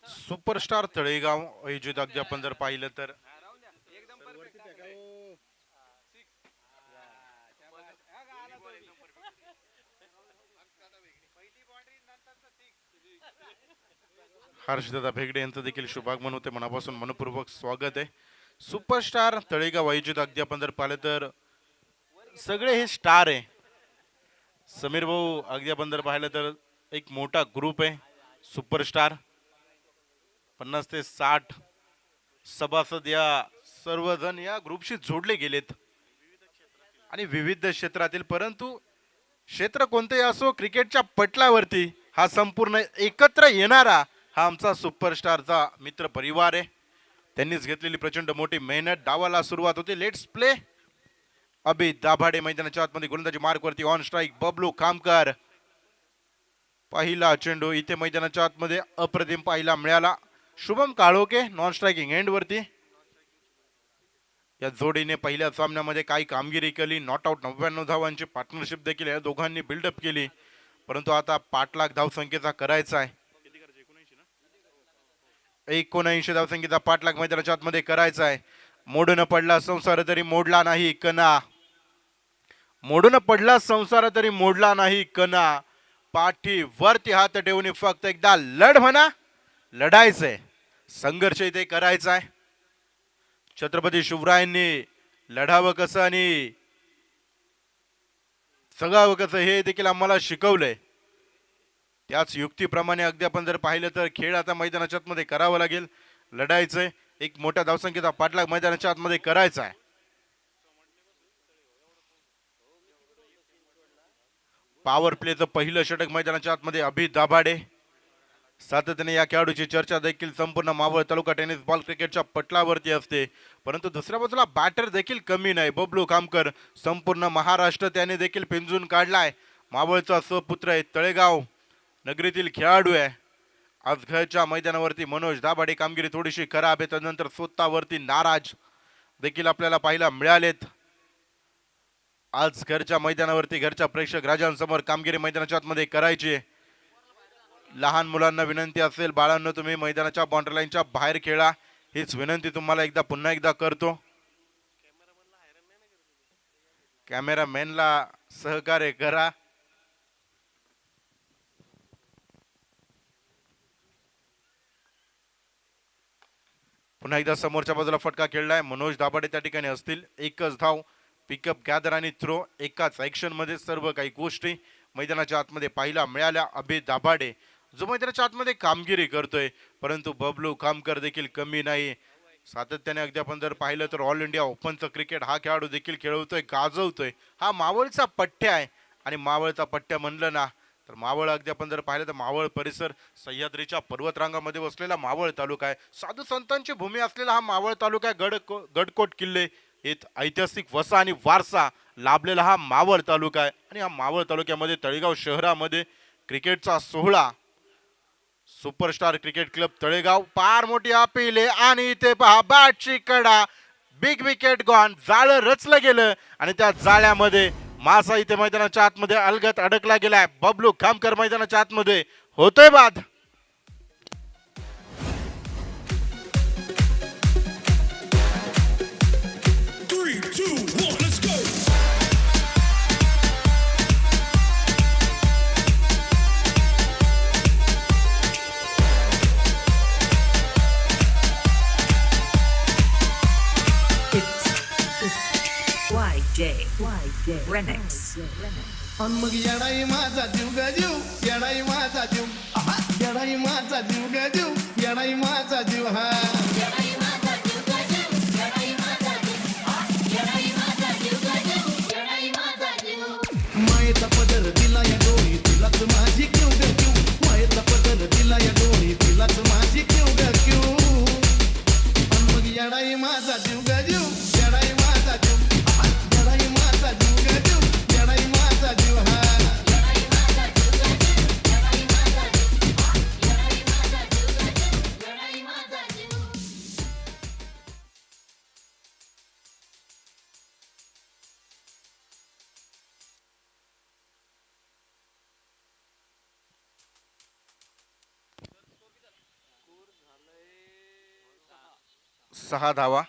सुपरस्टार तळेगाव आयोजित अगदी आपण जर पाहिलं तर हर्षदादा भेगडे यांचं देखील शुभागमन होते. मनापासून मनपूर्वक स्वागत आहे. सुपरस्टार तळेगाव आयोजित अगदी आपण जर पाहिलं तर सगळे हे स्टार आहे. समीर भाऊ अगदी आपण जर पाहिलं तर एक मोठा ग्रुप आहे सुपरस्टार. 50 ते 60 सभासद या सर्वजण या ग्रुपशी जोडले गेलेत आणि विविध क्षेत्रातील, परंतु क्षेत्र कोणतेही असो क्रिकेटच्या पटलावरती हा संपूर्ण एकत्र येणारा हा आमचा सुपरस्टारचा मित्र परिवार आहे. त्यांनीच घेतलेली प्रचंड मोठी मेहनत. डावाला सुरुवात होते. Let's play. अभि दाभाडे मैदानाच्या आतमध्ये गोलंदाजी मार्कवरती. On strike Bablu Khamkar. पहिला चेंडू इथे मैदानाच्या आतमध्ये अप्रतिम पाहायला मिळाला. Shubham Kalokhe non striking end वरती. या जोडीने पहिल्या सामन्यामध्ये काही कामगिरी केली. नॉट आउट 99 धावांची पार्टनरशिप देखील या दोघांनी बिल्डअप केली, परंतु आता 5,00,000 धावसंख्येचा करायचा आहे. 79 धावसंख्येचा 5,00,000 मैदानाच्या आतमध्ये करायचा आहे. मोडून पडला संसार तरी मोडला नाही कणा. मोडून पडला संसार तरी मोडला नाही कणा. पाठी वरती हात ठेवून फक्त एकदा लढ म्हणा. लढायचंय, संघर्ष इथे करायचा आहे. छत्रपती शिवरायांनी लढावं कसं आणि सगळं कसं हे देखील आम्हाला शिकवलंय. त्याच युक्तीप्रमाणे अगदी आपण जर पाहिलं तर खेळ आता मैदानाच्या आतमध्ये करावा लागेल. लढायचंय. एक मोठ्या धावसंख्येचा 5,00,000 मैदानाच्या आतमध्ये करायचा आहे. पॉवर प्लेचं पहिलं षटक मैदानाच्या आतमध्ये अभि दाभाडे. सातत्याने या खेळाडूची चर्चा देखील संपूर्ण मावळ तालुका टेनिस बॉल क्रिकेटच्या पटलावरती असते, परंतु दुसऱ्या बाजूला बॅटर देखील कमी नाही. बबलू खामकर. संपूर्ण महाराष्ट्र त्याने देखील पिंजून काढलाय. मावळचा सपुत्र आहे. तळेगाव नगरीतील खेळाडू आहे. आज घरच्या मैदानावरती मनोज दाभाडे कामगिरी थोडीशी खराब आहे. त्यानंतर स्वतःवरती नाराज देखील आपल्याला पाहायला मिळालेत. आज घरच्या मैदानावरती घरच्या प्रेक्षक राजांसमोर कामगिरी मैदानाच्या आतमध्ये करायची आहे. लहान मुलांना विनंती असेल, बाळांनो तुम्ही मैदानाच्या बाउंड्री लाईनच्या बाहेर खेळा, हीच विनंती तुम्हाला पुन्हा एकदा करतो. कॅमेरामॅनला सहकार्य करा. पुन्हा एकदा समोरच्या बाजूला फटका खेळलाय. मनोज दाभाडे त्या ठिकाणी असतील. एकच धाव, पिकअप, गॅदर आणि थ्रो एकाच ऍक्शन मध्ये सर्व काही गोष्टी मैदानाच्या आतमध्ये पाहायला मिळाल्या. अभि दाभाडे जो मैदानाच्या आतमध्ये कामगिरी करतोय, परंतु बबलू खामकर देखील कमी नाही. सातत्याने अगदी आपण जर पाहिलं तर ऑल इंडिया ओपनचं क्रिकेट हा खेळाडू देखील खेळवतोय, गाजवतोय. हा मावळचा पट्ट्या आहे आणि मावळचा पट्ट्या म्हणलं ना तर मावळ अगदी आपण जर पाहिलं तर मावळ परिसर सह्याद्रीच्या पर्वतरांगामध्ये वसलेला मावळ तालुका आहे. साधू संतांची भूमी असलेला हा मावळ तालुका आहे. गडकोट किल्ले, एक ऐतिहासिक वसा आणि वारसा लाभलेला हा मावळ तालुका आहे. आणि हा मावळ तालुक्यामध्ये तळेगाव शहरामध्ये क्रिकेटचा सोहळा सुपरस्टार क्रिकेट क्लब तळेगाव. फार मोठी अपील आहे आणि इथे पहा बॅटची कडा, बिग विकेट गॉन. जाळं रचलं गेलं आणि त्या जाळ्यामध्ये मासा इथे मैदानाच्या आतमध्ये अलगत अडकला गेलाय. बबलू खामकर मैदानाच्या आतमध्ये होतोय बाद. Remix. मग येडाई माझा जीव ग जीव, येडाई माझा जीव, येडाई माझा जीव ग जीव, येडाई माझा जीव. हा मायेचा पदर दिला या डोळी, तिलाच माझी क्यू ग क्यू. मायेचा पदर दिला या डोळी, तिलाच माझी क्यू ग क्यू. मग येडाई माझा जीव ग जीव, येडाई माझा जीव, येडाई माझा जीव ग जीव, येडाई माझा जीव. हा 6 धावा.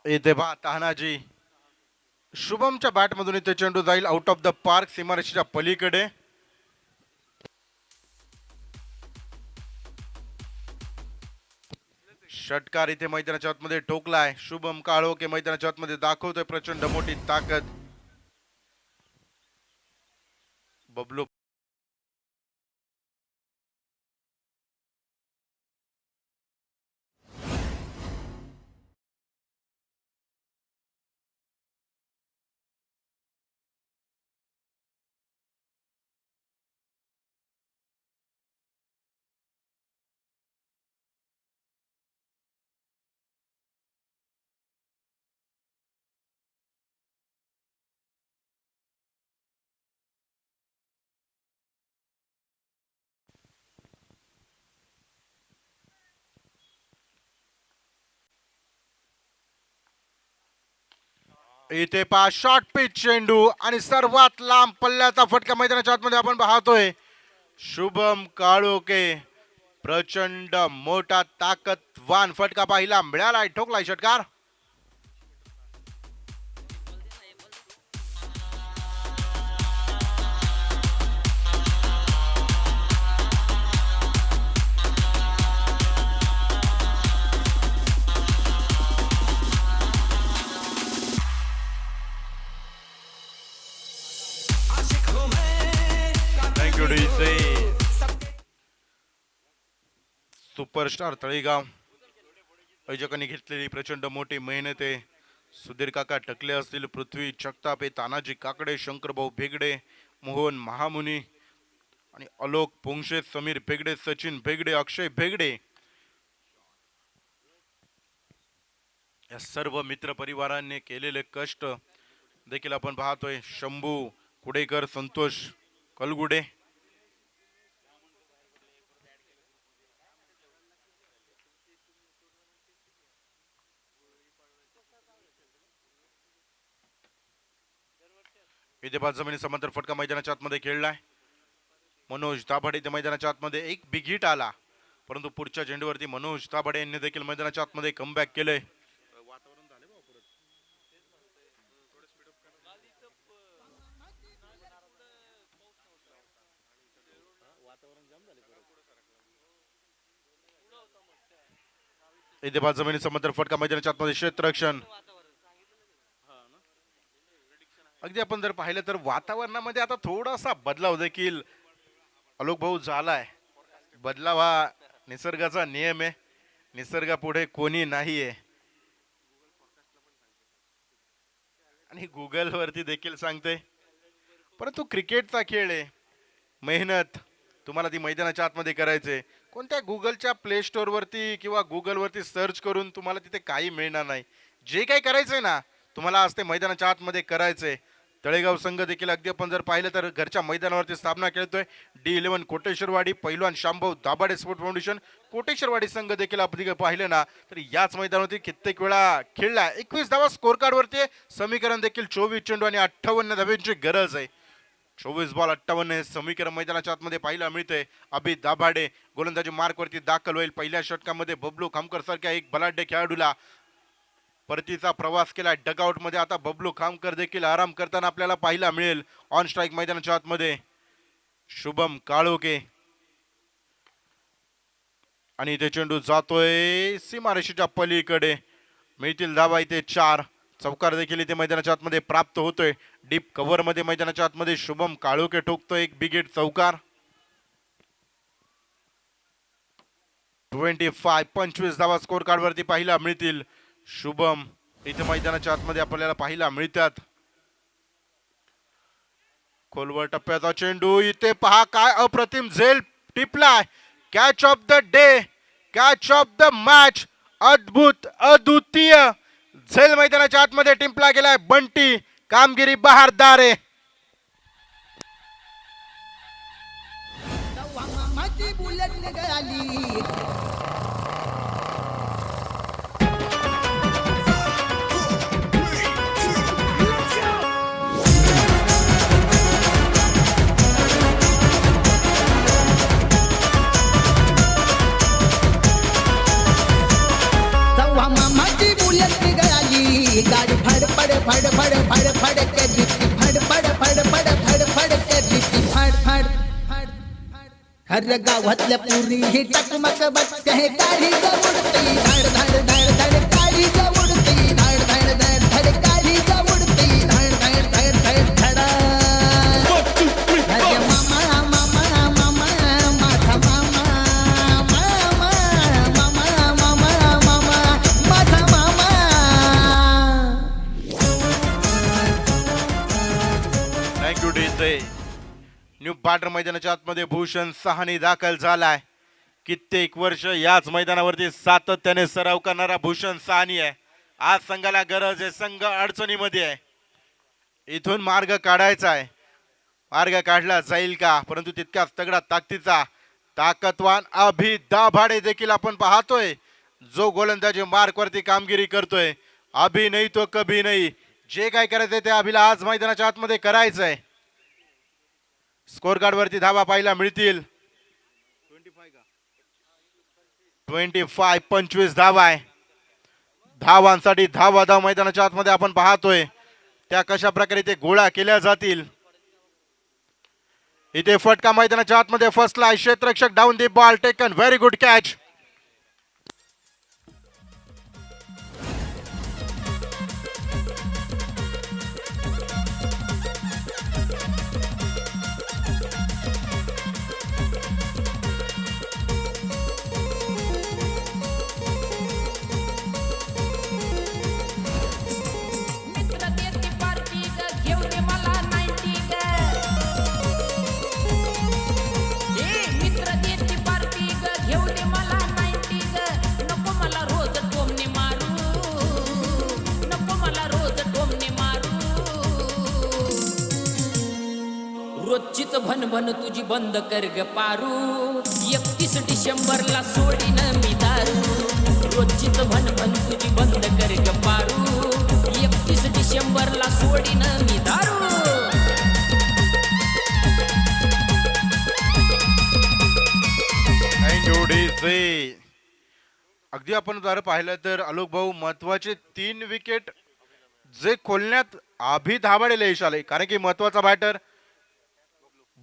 इथे पहा तानाजी शुभमच्या बॅटमधून इथे चेंडू जाईल आउट ऑफ द पार्क, सीमारेषेच्या पलीकडे. षटकार इथे मैदानाच्या आतमध्ये ठोकलाय. शुभम काळोखे मैदानाच्या आतमध्ये दाखवतोय प्रचंड मोठी ताकद. बबलू इथे पहा शॉर्ट पिच चेंडू आणि सर्वात लांब पल्ल्याचा फटका मैदानाच्या आतमध्ये आपण पाहतोय. शुभम काळोखे प्रचंड मोठा ताकदवान फटका पाहिला मिळालाय. ठोकलाय षटकार. Thank you DJ. सुपरस्टार तळेगाव आयोजकांनी घेतलेली प्रचंड मोठी मेहनत आहे. सुधीर काका टकले असतील, पृथ्वी जगतापे, तानाजी काकडे, शंकरभाऊ भेगडे, मोहन महामुनी आणि अलोक पोंक्षे, समीर भेगडे, सचिन भेगडे, अक्षय भेगडे या सर्व मित्र परिवारांनी केलेले कष्ट देखील आपण पाहतोय. शंभू कुडेकर, संतोष कलगुडे, इथे पाच जमिनी समांतर फटका मैदानाच्या आतमध्ये खेळलाय. मनोज दाभाडे इथे मैदानाच्या आतमध्ये एक बिग हिट आला, परंतु पुढच्या झेंडूवरती मनोज दाभाडे यांनी देखील मैदानाच्या आतमध्ये कमबॅक केलंय. इथे पाच जमिनी समांतर फटका मैदानाच्या आतमध्ये क्षेत्ररक्षण. अगदी आपण जर पाहिलं तर वातावरणामध्ये आता थोडासा बदलाव देखील आलोक भाऊ झालाय. बदलाव हा निसर्गाचा नियम आहे, निसर्गापुढे कोणी नाहीये. आणि गुगल वरती देखील सांगते, परंतु क्रिकेटचा खेळ आहे. मेहनत तुम्हाला ती मैदानाच्या आतमध्ये करायचे. कोणत्या गुगलच्या प्ले स्टोअर वरती किंवा गुगल वरती सर्च करून तुम्हाला तिथे काही मिळणार नाही. जे काही करायचंय ना तुम्हाला आज ते मैदानाच्या आतमध्ये करायचंय. तळेगाव संघ देखील अगदी आपण जर पाहिलं तर घरच्या मैदानावरती सामना खेळतोय. D11 कोटेश्वरवाडी, पैलवान शांभाऊ दाभाडे स्पोर्ट फाउंडेशन कोटेश्वरवाडी संघ देखील आपण पाहिलं ना तर याच मैदानावरती कित्येक वेळा खेळला. 21 धावा स्कोर कार्ड वरती. समीकरण देखील 24 चेंडू आणि 58 धाब्यांची गरज आहे. 24 बॉल 58 हे समीकरण मैदानाच्या आतमध्ये पाहायला मिळते. अभि दाभाडे गोलंदाजी मार्क वरती दाखल होईल. पहिल्या षटकामध्ये बबलू खामकर सारख्या एक बलाढ्य खेळाडूला परतीचा प्रवास केला डगआउट मध्ये. आता बबलू खामकर देखील आराम करताना आपल्याला पाहायला मिळेल. ऑन स्ट्राईक मैदानाच्या आतमध्ये शुभम काळोखे आणि इथे चेंडू जातोय सीमारेषेच्या पलीकडे. मिळतील धावा इथे 4. चौकार देखील इथे मैदानाच्या आतमध्ये प्राप्त होतोय. डीप कव्हर मध्ये मैदानाच्या आतमध्ये शुभम काळोखे ठोकतोय एक बिग हिट चौकार. 25 धावा स्कोर कार्ड वरती पाहायला मिळतील. शुभम इथे मैदानाच्या आतमध्ये आपल्याला पाहायला मिळतात. खोलवर टप्प्याचा चेंडू इथे पहा काय अप्रतिम झेल टिपलाय. Catch of the day, catch of the match अद्भुत अद्वितीय झेल मैदानाच्या आतमध्ये टिंपला गेलाय बंटी. कामगिरी बहारदार आहे. माझी बुलेट निघाली माझी बुलेट निघाली गाडी फड फड फड फड फड फड के भीती फड फड फड फड फड फड के भीती फड फड हर गावातल्या पुरी ही टकमक बघते हे काळी उडती धड धड धड धड काळी उडती धड धड धड धड काळी उडती धड धड धड धड धड अरे मामा मामा मामा माझा मामा मामा मामा मामा मामा माझा मामा थँक्यू डीजे. न्यू पाटर मैदानाच्या आतमध्ये भूषण सहानी दाखल झालाय. कित्येक वर्ष याच मैदानावरती सातत्याने सराव करणारा भूषण सहानी आहे. आज संघाला गरज आहे, संघ अडचणीमध्ये आहे. इथून मार्ग काढायचा आहे. मार्ग काढला जाईल का? परंतु तितक्याच तगडा ताकदीचा ताकदवान अभि दाभाडे देखील आपण पाहतोय, जो गोलंदाजी मार्कवरती कामगिरी करतोय. अभि नाही तो कभी नाही. जे काय करायचंय ते अभिला आज मैदानाच्या आतमध्ये करायचंय. स्कोर कार्ड वरती धावा पाहायला मिळतील. 25 धावा आहे. धावांसाठी धाव मैदानाच्या आतमध्ये आपण पाहतोय त्या कशा प्रकारे ते गोळा केल्या जातील. इथे फटका मैदानाच्या आतमध्ये फसला. क्षेत्ररक्षक down the ball taken. Very good catch. मित्र देते पार्टी ग घेऊन ये मला 90 ग मित्र देते पार्टी ग घेऊन ये मला 90 ग नको मला रोज टोमने मारू नको मला रोज टोमने मारू रोजचीच भनभन तुझी बंद कर ग पारू 31 डिसेंबरला सोडीन मी दारू रोजचीच भनभन तुझी बंद कर ग पारू 31 डिसेंबरला सोडीन मी दारू थँक्यू डीजे. अगदी आपण जर पाहिलं तर आलोक भाऊ महत्वाचे 3 विकेट जे खोलण्यात अभि दाभाडेला यश आले. कारण की महत्वाचा बॅटर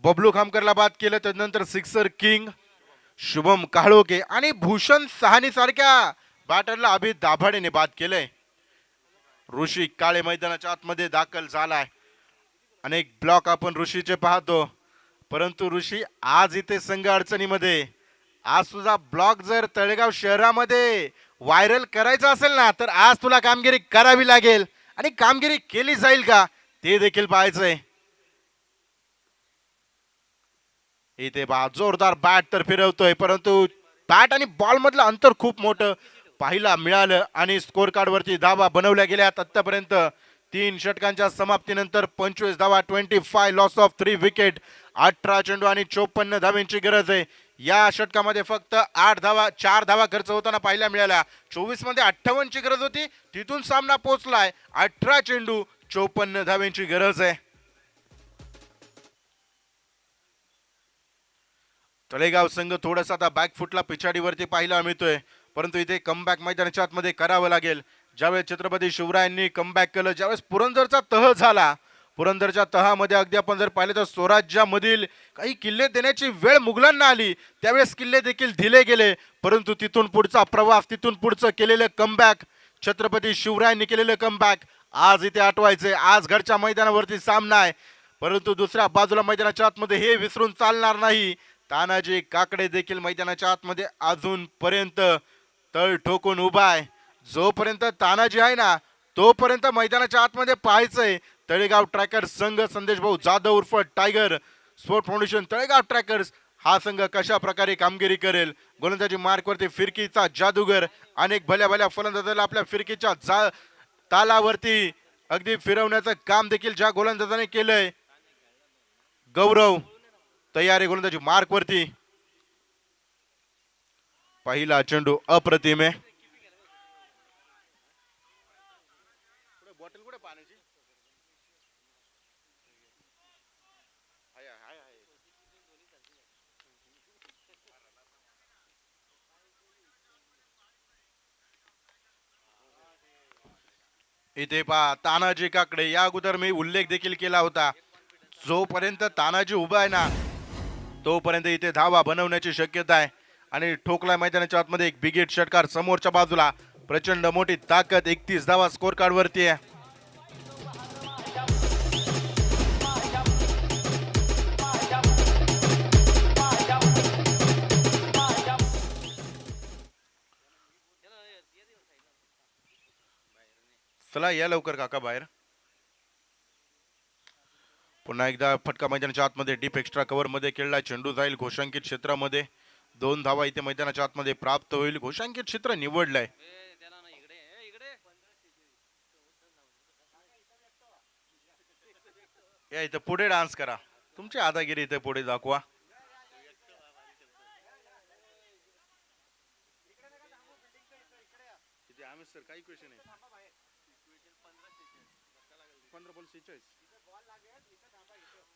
बबलू खामकरला बाद केलं. त्यानंतर सिक्सर किंग शुभम काळोखे आणि भूषण सहानी सारख्या बॅटरला अभि दाभाडेने बाद केलंय. ऋषी काळे मैदानाच्या आतमध्ये दाखल झालाय. अनेक ब्लॉक आपण ऋषीचे पाहतो, परंतु ऋषी आज इथे संघ अडचणीमध्ये. आज तुझा ब्लॉक जर तळेगाव शहरामध्ये व्हायरल करायचा असेल ना, तर आज तुला कामगिरी करावी लागेल. आणि कामगिरी केली जाईल का ते देखील पाहायचंय. इथे जोरदार बॅट तर फिरवतोय, परंतु बॅट आणि बॉल मधलं अंतर खूप मोठं पाहायला मिळालं. आणि स्कोर कार्ड वरती धावा बनवल्या गेल्यात. आतापर्यंत 3 षटकांच्या समाप्तीनंतर 25 धावा, 25 लॉस ऑफ 3 विकेट, 18 चेंडू आणि 54 धावांची गरज आहे. या षटकामध्ये फक्त 4 धावा खर्च होताना पाहायला मिळाल्या. 24 मध्ये 58 ची गरज होती, तिथून सामना पोहोचलाय. 18 चेंडू 54 धावांची गरज आहे. तळेगाव संघ थोडासा आता बॅकफुटला पिछाडीवरती पाहायला मिळतोय, परंतु इथे कमबॅक मैदानाच्या आतमध्ये करावं लागेल. ज्यावेळेस छत्रपती शिवरायांनी कमबॅक केलं, ज्यावेळेस पुरंदरचा तह झाला, पुरंदरच्या तहामध्ये अगदी आपण जर पाहिलं तर स्वराज्यामधील काही किल्ले देण्याची वेळ मुघलांना आली, त्यावेळेस किल्ले देखील दिले गेले. परंतु तिथून पुढचा प्रवास, तिथून पुढचं केलेलं कमबॅक, छत्रपती शिवरायांनी केलेलं कमबॅक आज इथे आठवायचे. आज घरच्या मैदानावरती सामना आहे, परंतु दुसऱ्या बाजूला मैदानाच्या आतमध्ये हे विसरून चालणार नाही. तानाजी काकडे देखील मैदानाच्या आतमध्ये अजूनपर्यंत तळ ठोकून उभा आहे. जोपर्यंत तानाजी आहे ना, तोपर्यंत मैदानाच्या आतमध्ये पाहायचंय. तळेगाव ट्रॅकर्स संघ, संदेश भाऊ जाधव उर्फ tiger, sport foundation Talegaon trackers हा संघ कशा प्रकारे कामगिरी करेल. गोलंदाजी मार्कवरती फिरकीचा जादूगर अनेक भल्या भल्या फलंदाजाला आपल्या फिरकीच्या तालावरती अगदी फिरवण्याचं काम देखील ज्या गोलंदाजाने केलंय. गौरव तयार आहे गोलंदाजी मार्कवरती. पहिला चेंडू अप्रतिम आहे. इथे पहा तानाजी काकडे. या अगोदर मी उल्लेख देखील केला होता, जोपर्यंत तानाजी उभा आहे ना तोपर्यंत इथे धावा बनवण्याची शक्यता आहे. आणि ठोकला मैदानाच्या आतमध्ये एक बिगेट षटकार समोरच्या बाजूला. प्रचंड मोठी ताकद. 31 धावा स्कोर कार्ड वरती आहे. चला या लवकर काका बाहेर. पुन्हा एकदा फटका मैदानाच्या आतमध्ये डीप एक्स्ट्रा कव्हर मध्ये खेळला. चेंडू जाईल घोषांकित क्षेत्रामध्ये. 2 धावा इथे मैदानाच्या आतमध्ये प्राप्त होईल. घोषांकित क्षेत्र निवडलंय. या इथं पुढे डान्स करा. तुमची आदागिरी इथे पुढे दाखवा. काही क्वेश्चन आहे.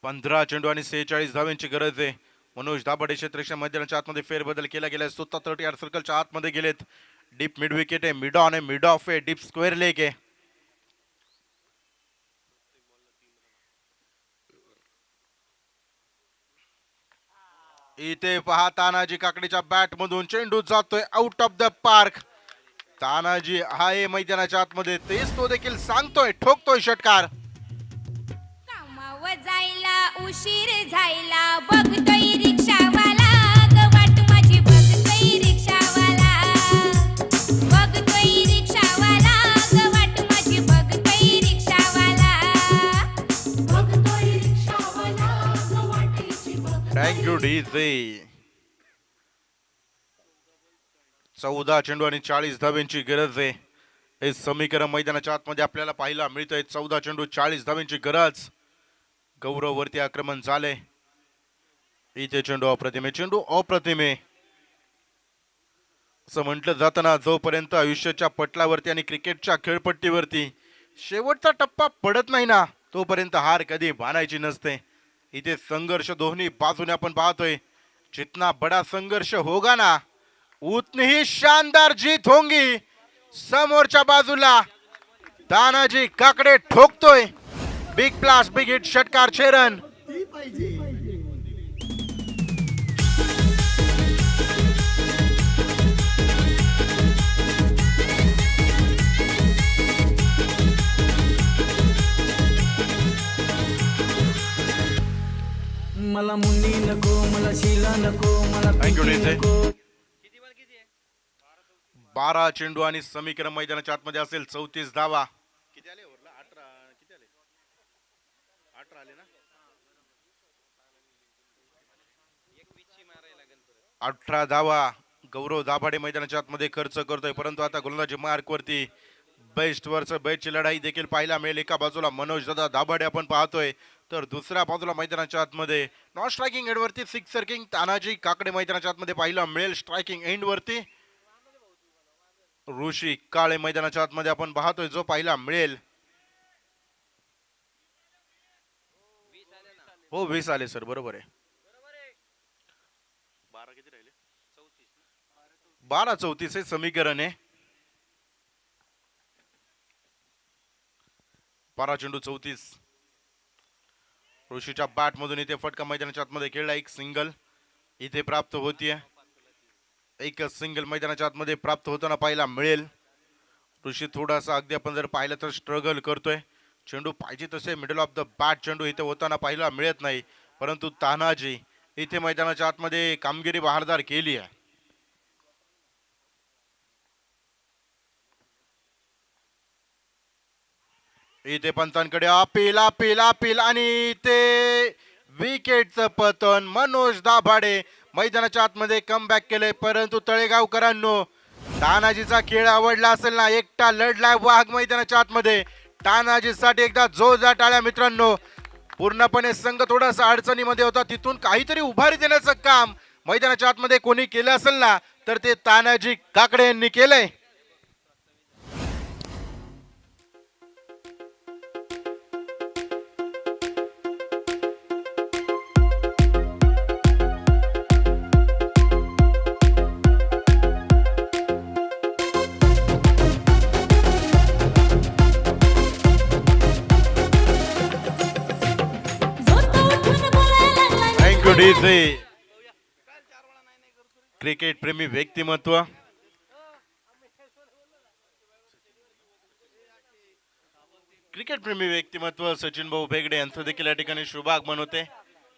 15 चेंडू आणि 46 धावांची गरज आहे. मनोज दाभाडे क्षेत्ररक्षण मैदानाच्या आतमध्ये फेरबदल केला गेला. स्वतः 30 यार्ड सर्कलच्या आतमध्ये गेलेत. डीप मिड विकेट आहे. मिड ऑन आहे. मिड ऑफ आहे. डीप स्क्वेअर लेग आहे. इथे पहा तानाजी काकडीच्या बॅट मधून चेंडू जातोय out of the park. Tanaji आहे मैदानाच्या आतमध्ये. तेच तो देखील सांगतोय. ठोकतोय षटकार. कामावर जायला उशीर झायला बघतोय रिक्षावाला ग वाट माझी बघतोय रिक्षावाला बघतोय रिक्षावाला ग वाट माझी बघतोय रिक्षावाला बघतोय रिक्षावाला ग वाटेची बघ. Thank you DJ. 14 चेंडू आणि 40 धाव्यांची गरज आहे. हे समीकरण मैदानाच्या आतमध्ये आपल्याला पाहायला मिळतंय. 14 चेंडू 40 धाव्यांची गरज. गौरव वरती आक्रमण झाले. इथे चेंडू अप्रतिमे. चेंडू अप्रतिमे असं म्हटलं जातं ना, जोपर्यंत आयुष्याच्या पटलावरती आणि क्रिकेटच्या खेळपट्टीवरती शेवटचा टप्पा पडत नाही ना तोपर्यंत हार कधी मानायची नसते. इथे संघर्ष दोन्ही बाजूने आपण पाहतोय. जितना बडा संघर्ष होगा ना उतनी ही शानदार जीत होंगी. समोरच्या बाजूला तानाजी काकडे ठोकतोय. बिग ब्लास्ट बिग हिट षटकार 6 रन. मला मुन्नी नको, मला शीला नको, मला Thank you, पिंकी डीजे. नको. 12 चेंडू आणि समीकरण मैदानाच्या आतमध्ये असेल. 34 धावा. किती आले ओव्हरला? 18 किती आले? 18 आले ना. 18 धावा गौरव दाभाडे मैदानाच्या आतमध्ये खर्च करतोय. परंतु आता गोलंदाजी मार्क वरती बेस्ट वरच बेस्टची लढाई देखील पाहायला मिळेल. एका बाजूला मनोज दादा दाभाडे आपण पाहतोय, तर दुसऱ्या बाजूला मैदानाच्या आतमध्ये नॉन स्ट्रायकिंग एंड वरती सिक्सर किंग तानाजी काकडे मैदानाच्या आतमध्ये पाहायला मिळेल. स्ट्रायकिंग एंड वरती ऋषी काळे मैदानाच्या आतमध्ये आपण पाहतोय जो पाहायला मिळेल. हो 20 आले सर, बरोबर आहे. 12 किती राहिले? 12-34 हे समीकरण आहे. 12 चेंडू 34. ऋषीच्या बॅट मधून इथे फटका मैदानाच्या आतमध्ये खेळला. एक सिंगल इथे प्राप्त होतीये. एक सिंगल मैदानाच्या आतमध्ये प्राप्त होताना पाहायला मिळेल. ऋषी थोडासा अगदी आपण जर पाहिलं तर स्ट्रगल करतोय. चेंडू पाहिजे तसे मिडल ऑफ द बॅट चेंडू इथे होताना पाहायला मिळत नाही. परंतु तानाजी इथे मैदानाच्या आतमध्ये कामगिरी बहारदार केली आहे. इथे पंचांकडे अपील अपील अपील आणि ते विकेटचं पतन. मनोज दाभाडे मैदानाच्या आतमध्ये कमबॅक केले, परंतु तळेगावकरांनो तानाजीचा खेळ आवडला असेल ना, एकटा लढलाय वाघ मैदानाच्या आतमध्ये. तानाजीसाठी एकदा जोरदार टाळ्या मित्रांनो. पूर्णपणे संघ थोडासा अडचणीमध्ये होता, तिथून काहीतरी उभारी देण्याचं काम मैदानाच्या आतमध्ये कोणी केलं असेल ना तर ते तानाजी काकडे यांनी केलंय. Thank you DJ. क्रिकेट प्रेमी व्यक्तिमत्व सचिन भाऊ बेगडे यांचं देखील या ठिकाणी शुभ आगमन होते.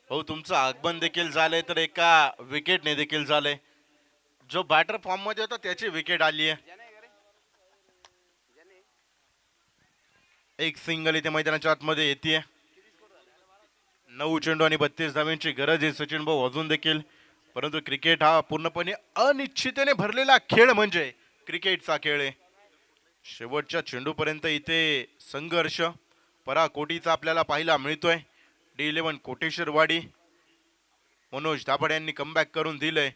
भाऊ तुमचं आगमन देखील झालंय तर एका विकेटने देखील झालंय. जो बॅटर फॉर्म मध्ये होता त्याची विकेट आली आहे. एक सिंगल इथे मैदानाच्या आतमध्ये येते. 9 चेंडू आणि 32 धावांची गरज आहे सचिन भाऊ अजून देखील. परंतु क्रिकेट हा पूर्णपणे अनिश्चिततेने भरलेला खेळ म्हणजे क्रिकेटचा खेळ आहे. शेवटच्या चेंडूपर्यंत इथे संघर्ष पराकोटीचा आपल्याला पाहायला मिळतोय. D11 कोटेश्वरवाडी मनोज दाभाडे यांनी कमबॅक करून दिलंय.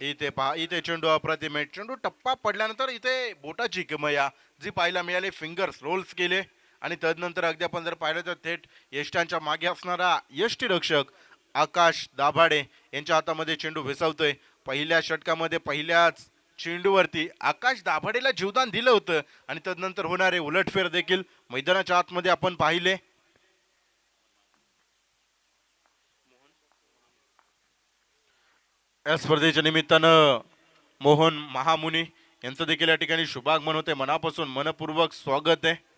इथे पहा, इथे चेंडू अप्रतिम आहे. चेंडू टप्पा पडल्यानंतर इथे बोटाची किमया जी पाहायला मिळाली, फिंगर्स रोल्स केले आणि तदनंतर अगदी आपण जर पाहिलं तर थेट यष्टांच्या मागे असणारा यष्टीरक्षक आकाश दाभाडे यांच्या हातामध्ये चेंडू भेसावतोय. पहिल्या षटकामध्ये पहिल्याच चेंडूवरती आकाश दाभाडेला जीवदान दिलं होतं आणि तदनंतर होणारे उलटफेर देखील मैदानाच्या आतमध्ये आपण पाहिले. या स्पर्धेच्या निमित्तानं मोहन महामुनी यांचं देखील या ठिकाणी शुभागमन होते. मनापासून मनपूर्वक स्वागत आहे.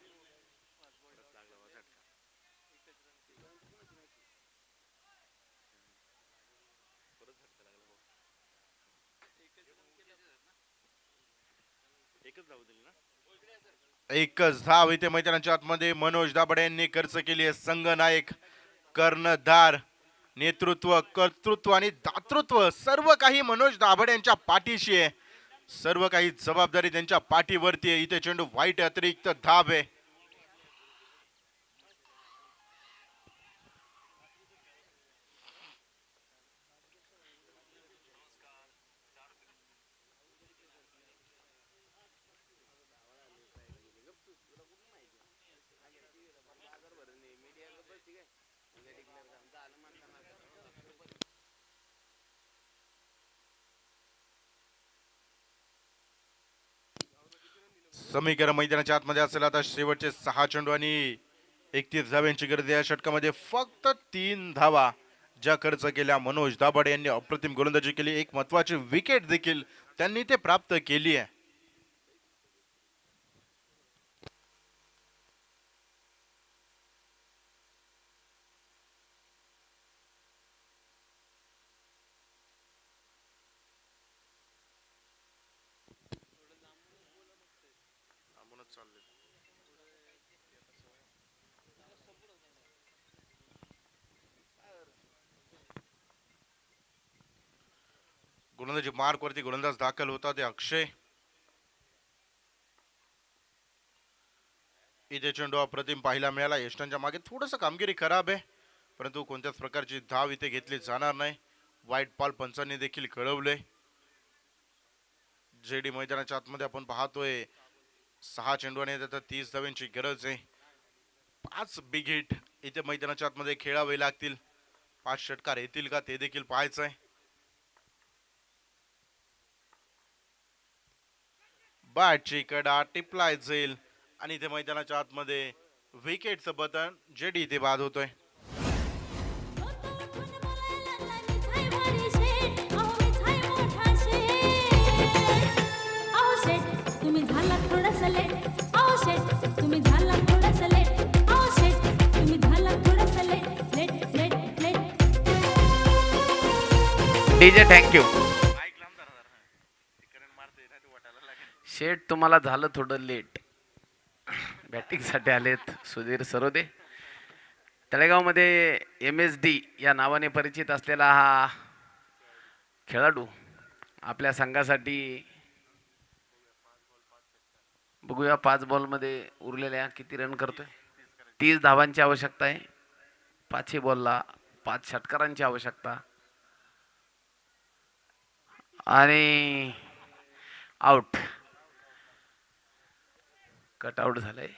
एकच धाव इथे मैदानाच्या आतमध्ये मनोज दाभाडे यांनी खर्च केली आहे. संघनायक, कर्णधार, नेतृत्व, कर्तृत्व आणि दातृत्व सर्व काही मनोज दाभाडे यांच्या पाठीशी आहे. सर्व काही जबाबदारी त्यांच्या पाठीवरती आहे. इथे चेंडू वाईट अतिरिक्त धाव आहे. समीकरण मैदानाच्या आतमध्ये असेल. आता शेवटचे 6 चेंडू आणि 31 धाव्यांची गरज. या षटकामध्ये फक्त 3 धावा ज्या खर्च केल्या मनोज दाभाडे यांनी अप्रतिम गोलंदाजी केली. एक महत्वाची विकेट देखील त्यांनी ते प्राप्त केली आहे. गोलंदाजी मार्क वरती गोलंदाज दाखल होता ते अक्षय. इथे चेंडू अप्रतिम पाहायला मिळाला. यष्टांच्या मागे थोडंसं कामगिरी खराब आहे, परंतु कोणत्याच प्रकारची धाव इथे घेतली जाणार नाही. वाईट बॉल पंचांनी देखील कळवले. जेडी मैदानाच्या आतमध्ये आपण पाहतोय 6 चेंडू आणि 30 धावांची गरज आहे. 5 बिग हिट इथे मैदानाच्या आतमध्ये खेळावे लागतील. 5 षटकार येतील का ते देखील पाहायचं आहे. बॅटची कडा टिपलाय जाईल आणि इथे मैदानाच्या आतमध्ये विकेटचं बटन जेडी इथे बाद होतोय. DJ thank you. शेट तुम्हाला झालं थोडं लेट. बॅटिंगसाठी आलेत सुधीर सरोदे, तळेगावमध्ये MSD या नावाने परिचित असलेला हा खेळाडू आपल्या संघासाठी बघूया 5 बॉलमध्ये उरलेल्या किती रन करतोय. 30 धावांची आवश्यकता आहे. 5 बॉलला 5 षटकारांची आवश्यकता आणि आउट. कट आउट झालंय.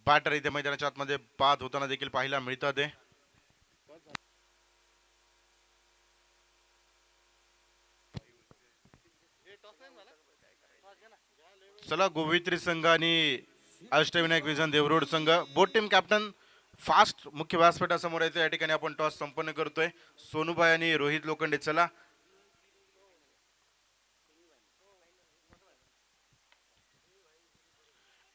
बॅटर इथे मैदानाच्या आतमध्ये बाद होताना देखील पाहायला मिळतात आहे. चला गोवित्री संघ आणि अष्टविनायक विजन देवरोड संघ बोट टीम कॅप्टन फास्ट मुख्य व्यासपीठासमोर यायचं. या ठिकाणी आपण टॉस संपन्न करतोय. सोनूबाई आणि रोहित लोखंडे. चला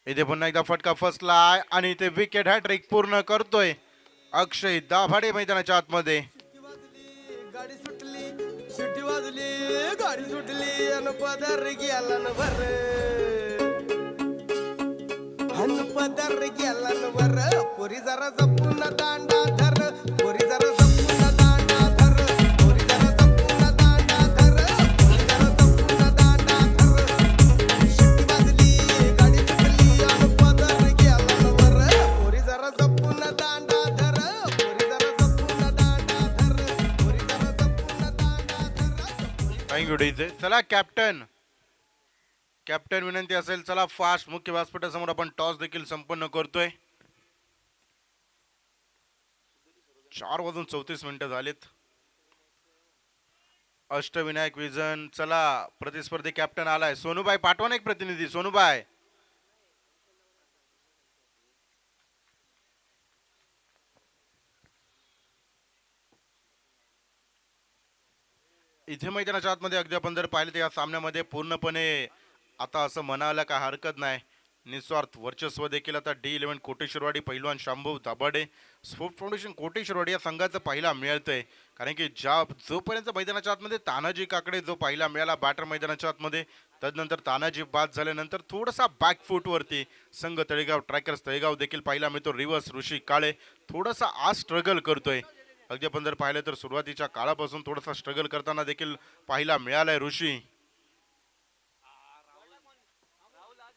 इथे पुन्हा एकदा फटका फसलाय आणि इथे विकेट हॅट्रिक पूर्ण करतोय अक्षय दाभाडे मैदानाच्या आतमध्ये. गाडी सुटली शिटी वाजली गाडी सुटली अन पदर गेला न भर पदर गेला न भर. पोरी जरा जपून दांडा धर पोरी जरा जपून दांडा धर पोरी जरा जपून दांडा धर पोरी जरा जपून दांडा धर. शिटी वाजली गाडी सुटली अन पदर गेला न भर पोरी जरा जपून दांडा धर पोरी जरा जपून दांडा धर पोरी जरा जपून दांडा धर. Thank you DJ. चला कॅप्टन विनंती असेल. चला फास्ट मुख्य व्यासपीठासमोर आपण टॉस देखील संपन्न करतोय. 4:34 झालेत. अष्टविनायक विजन. चला प्रतिस्पर्धी कॅप्टन आलाय. सोनूबाई पाठवा ना एक प्रतिनिधी. सोनूबाई इथे मैदानाच्या आतमध्ये अगदी आपण जर पाहिलं तर या सामन्यामध्ये पूर्णपणे आता असं म्हणायला काय हरकत नाही निस्वार्थ वर्चस्व देखील आता D11 कोटेश्वरवाडी पैलवान शांभव दाभाडे स्पोर्ट फाउंडेशन कोटेश्वरवाडी या संघाचं पाहिला मिळतंय. कारण की जोपर्यंत मैदानाच्या आतमध्ये तानाजी काकडे जो पाहिला मिळाला बॅटर मैदानाच्या आतमध्ये, तदनंतर तानाजी बाद झाल्यानंतर थोडासा बॅकफूटवरती संघ तळेगाव ट्रॅकर्स तळेगाव देखील पाहिला मिळतो. रिव्हर्स ऋषी काळे थोडासा आज स्ट्रगल करतोय. अगदी आपण जर पाहिलं तर सुरुवातीच्या काळापासून थोडासा स्ट्रगल करताना देखील पाहिला मिळालाय ऋषी.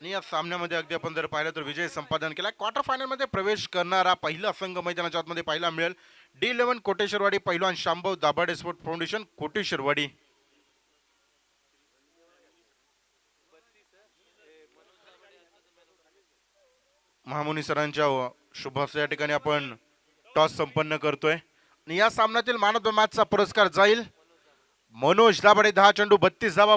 आणि या सामन्यामध्ये अगदी आपण जर पाहिलं तर विजय संपादन केला. क्वार्टर फायनल मध्ये प्रवेश करणारा पहिला संघ मैदानाच्या आतमध्ये पाहायला मिळेल D11 कोटेश्वरवाडी पैलवान शांभव दाभाडे स्पोर्ट फाउंडेशन कोटेश्वरवाडी. महामुनी सरांच्या शुभास या ठिकाणी आपण टॉस संपन्न करतोय. आणि या सामन्यातील मॅन ऑफ द मॅचचा पुरस्कार जाईल मनोज दाभाडे. 10 चेंडू 32 धावा.